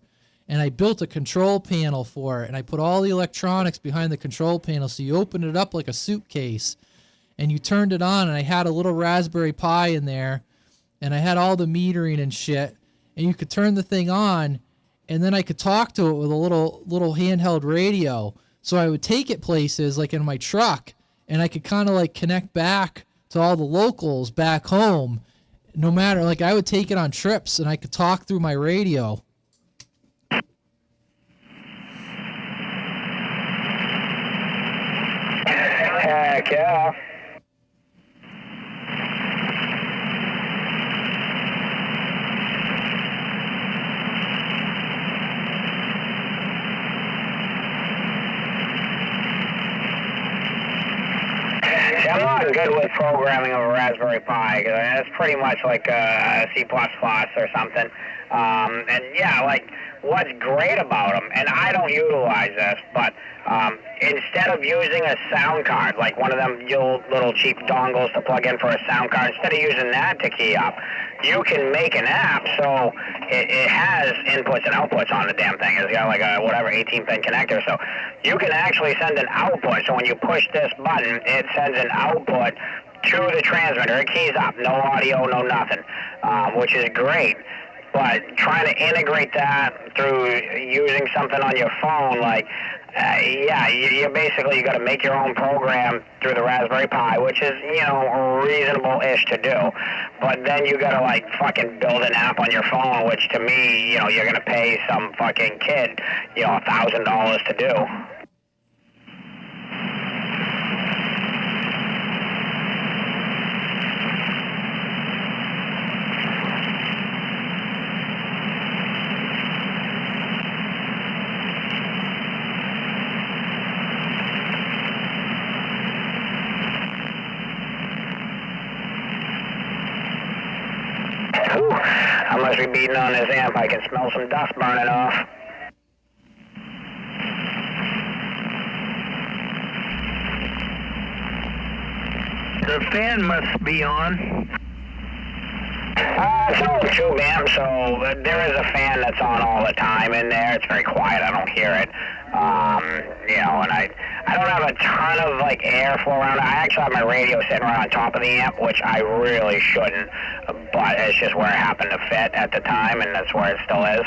And I built a control panel for it. And I put all the electronics behind the control panel. So you opened it up like a suitcase. And you turned it on. And I had a little Raspberry Pi in there. And I had all the metering and shit. And you could turn the thing on. And then I could talk to it with a little handheld radio. So I would take it places like in my truck. And I could kind of connect back to all the locals back home, no matter, I would take it on trips and I could talk through my radio. Heck yeah. I'm not good with programming of a Raspberry Pi. It's pretty much like a C++ or something. And yeah, what's great about them, and I don't utilize this, but instead of using a sound card, like one of them little cheap dongles to plug in for a sound card, instead of using that to key up, you can make an app so it has inputs and outputs on the damn thing. It's got like a 18-pin connector, so you can actually send an output. So when you push this button, it sends an output to the transmitter. It keys up, no audio, no nothing, which is great. But trying to integrate that through using something on your phone, like, you basically got to make your own program through the Raspberry Pi, which is, reasonable-ish to do. But then you got to, like, fucking build an app on your phone, which to me, you're going to pay some fucking kid, $1,000 to do. I must be beating on this amp. I can smell some dust burning off. The fan must be on. It's only tube amp, so there is a fan that's on all the time in there. It's very quiet. I don't hear it. And I don't have a ton of like airflow around. I actually have my radio sitting right on top of the amp, which I really shouldn't, but it's just where it happened to fit at the time, and that's where it still is.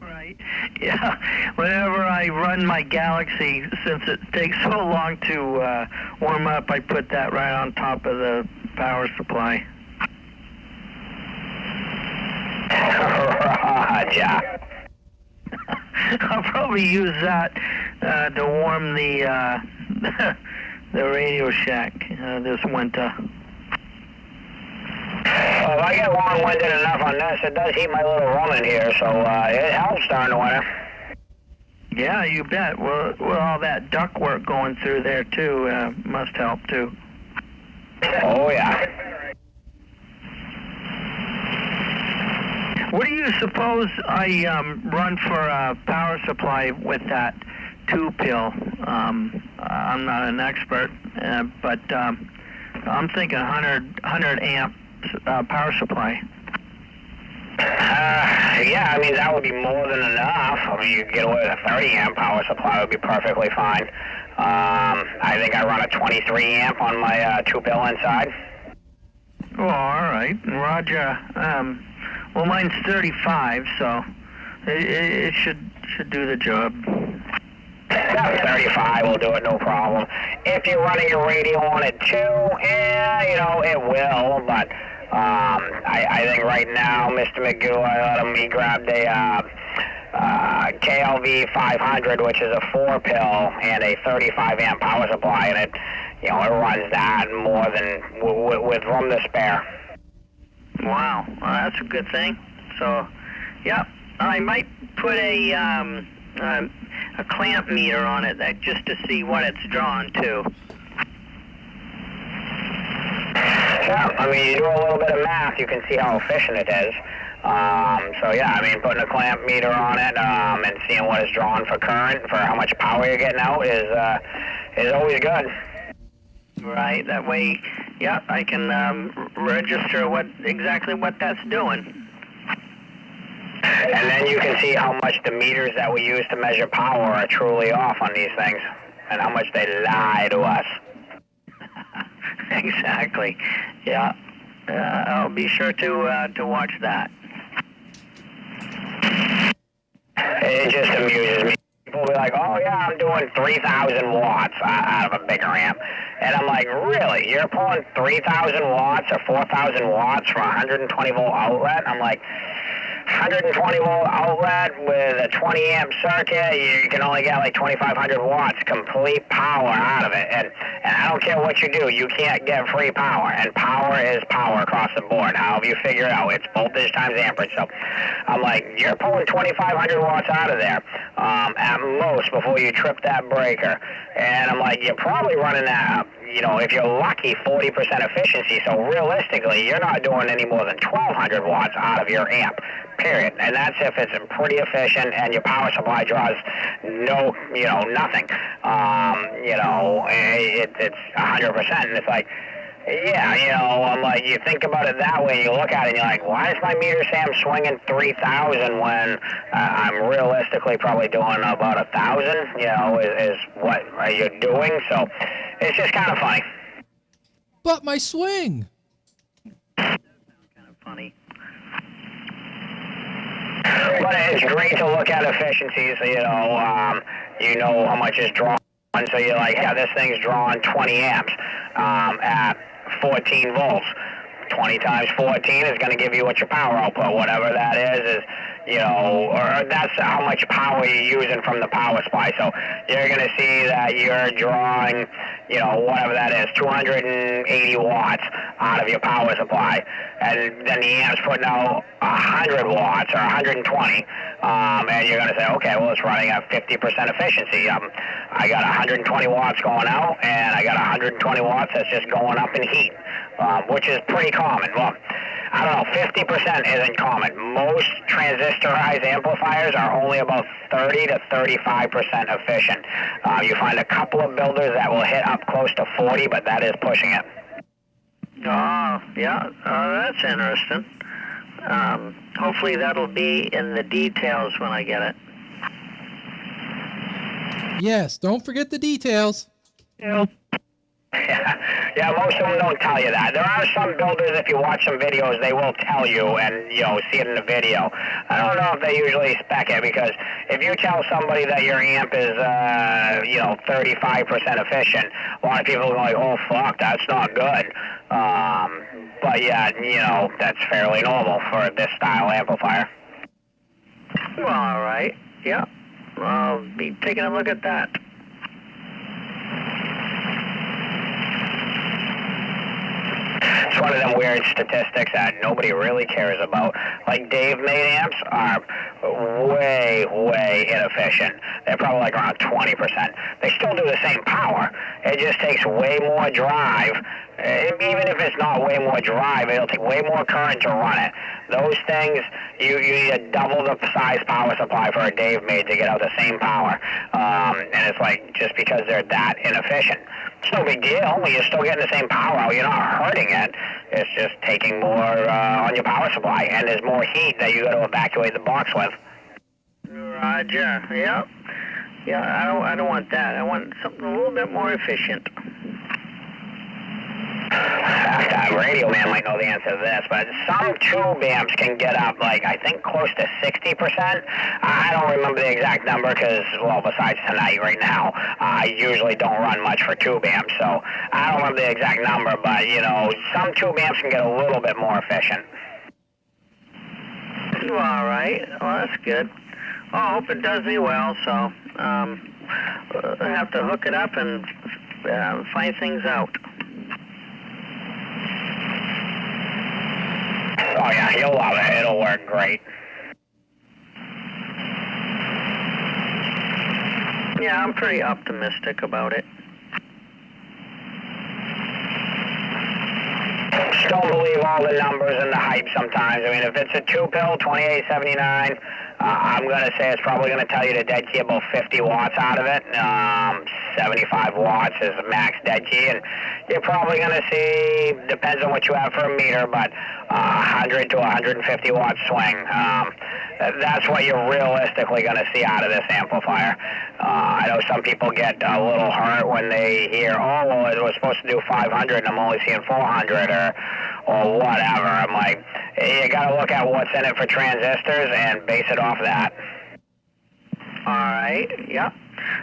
Right. Yeah. Whenever I run my Galaxy, since it takes so long to warm up, I put that right on top of the power supply. Roger. I'll probably use that to warm the the Radio Shack this winter. Well, if I get long-winded enough on this, it does heat my little room in here, so it helps during the winter. Yeah, you bet. Well, all that duct work going through there too must help too. Oh yeah. What do you suppose I run for a power supply with that 2-pill? I'm not an expert, but I'm thinking 100 amp power supply. Yeah, I mean, that would be more than enough. I mean, you could get away with a 30 amp power supply would be perfectly fine. I think I run a 23 amp on my 2-pill inside. Oh, all right. Roger. Well, mine's 35, so it should do the job. 35 will do it, no problem. If you're running your radio on it too, it will, but I think right now, Mr. Magoo, he grabbed a KLV 500, which is a 4-pill and a 35 amp power supply, and it runs that more than with room to spare. Wow, well, that's a good thing. So, yeah, I might put a clamp meter on it just to see what it's drawn to. Yeah, I mean, you do a little bit of math, you can see how efficient it is. So yeah, I mean, putting a clamp meter on it and seeing what is drawn for current, for how much power you're getting out is always good. Right, that way, yeah, I can register exactly what that's doing. And then you can see how much the meters that we use to measure power are truly off on these things, and how much they lie to us. Exactly. Yeah. I'll be sure to watch that. It just amuses me. People will be like, oh yeah, I'm doing 3,000 watts out of a bigger amp. And I'm like, really? You're pulling 3,000 watts or 4,000 watts from a 120 volt outlet? I'm like, 120 volt outlet with a 20 amp circuit, you can only get like 2,500 watts complete power out of it. And I don't care what you do, you can't get free power. And power is power across the board. However you figure it out, it's voltage times amperage. So I'm like, you're pulling 2,500 watts out of there at most before you trip that breaker. And I'm like, you're probably running that up, if you're lucky, 40% efficiency. So realistically, you're not doing any more than 1,200 watts out of your amp, period. And that's if it's pretty efficient and your power supply draws nothing. It's 100%. And it's like, I'm like, you think about it that way, you look at it and you're like, why is my meter Sam swinging 3,000 when I'm realistically probably doing about 1,000, is what you're doing. So it's just kind of funny. But my swing. Kind of funny. But it's great to look at efficiencies, you know how much is drawn. So you're like, yeah, this thing's drawing 20 amps at 14 volts. 20 times 14 is going to give you what your power output, whatever that is, or that's how much power you're using from the power supply. So you're going to see that you're drawing, whatever that is, 280 watts out of your power supply. And then the amp's putting out 100 watts or 120. And you're going to say, okay, well, it's running at 50% efficiency. I got 120 watts going out, and I got 120 watts that's just going up in heat, which is pretty common. Well, I don't know, 50% isn't common. Most transistorized amplifiers are only about 30 to 35% efficient. You find a couple of builders that will hit up close to 40, but that is pushing it. Oh, yeah, that's interesting. Hopefully that'll be in the details when I get it. Yes, don't forget the details. Yeah, most of them don't tell you that. There are some builders, if you watch some videos, they will tell you and, see it in the video. I don't know if they usually spec it, because if you tell somebody that your amp is, 35% efficient, a lot of people are like, oh, fuck, that's not good. But yeah, that's fairly normal for this style amplifier. Well, all right. Yeah. I'll be taking a look at that. It's one of them weird statistics that nobody really cares about. Like Dave-made amps are way, way inefficient. They're probably like around 20%. They still do the same power. It just takes way more drive. Even if it's not way more drive, it'll take way more current to run it. Those things, you need double the size power supply for a Dave-made to get out the same power. And it's like, just because they're that inefficient. It's no big deal. You're still getting the same power out. You're not hurting it. It's just taking more on your power supply. And there's more heat that you got to evacuate the box with. Roger. Yeah. Yeah, I don't want that. I want something a little bit more efficient. Radio Man might know the answer to this, but some tube amps can get up, I think close to 60%. I don't remember the exact number because, besides tonight, right now, I usually don't run much for tube amps, so I don't remember the exact number, but, some tube amps can get a little bit more efficient. All right. Well, that's good. I hope it does me well, so I have to hook it up and find things out. Oh, yeah, you'll love it. It'll work great. Yeah, I'm pretty optimistic about it. Just don't believe all the numbers and the hype sometimes. I mean, if it's a 2-pill, 2879, I'm going to say it's probably going to tell you to dead key about 50 watts out of it. 75 watts is the max dead key, and you're probably going to see, depends on what you have for a meter, but 100 to 150 watt swing. That's what you're realistically going to see out of this amplifier. I know some people get a little hurt when they hear, oh, well, it was supposed to do 500 and I'm only seeing 400 or whatever. I'm like, you got to look at what's in it for transistors and base it off that. All right, yeah.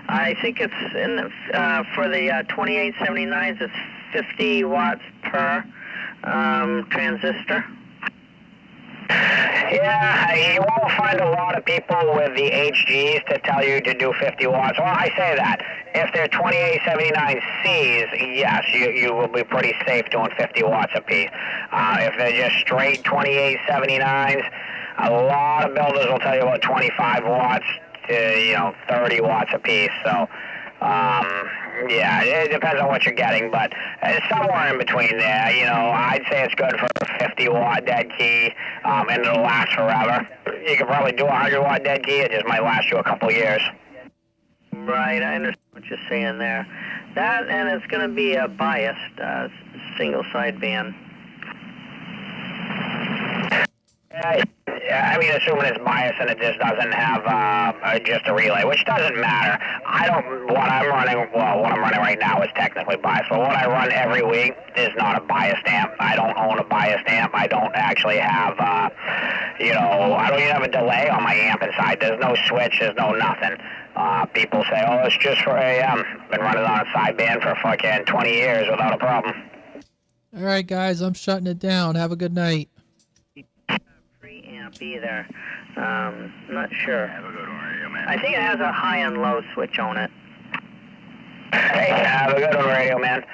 I think it's in the, for the 2879s, it's 50 watts per transistor. Yeah, you won't find a lot of people with the HGs to tell you to do 50 watts. Well, I say that. If they're 2879Cs, yes, you will be pretty safe doing 50 watts apiece. If they're just straight 2879s, a lot of builders will tell you about 25 watts to, 30 watts apiece. So, Yeah, it depends on what you're getting, but somewhere in between there. You know, I'd say it's good for a 50-watt dead key, and it'll last forever. You can probably do a 100-watt dead key. It just might last you a couple years. Right, I understand what you're saying there. That, and it's going to be a biased single sideband. Yeah, I mean, assuming it's biased and it just doesn't have just a relay, which doesn't matter. What I'm running right now is technically biased, but what I run every week is not a biased amp. I don't own a biased amp. I don't actually have, I don't even have a delay on my amp inside. There's no switch. There's no nothing. People say, oh, it's just for AM. Been running on a sideband for fucking 20 years without a problem. All right, guys, I'm shutting it down. Have a good night. Preamp either. Not sure. I think it has a high and low switch on it. Hey, have a good one, Radio Man.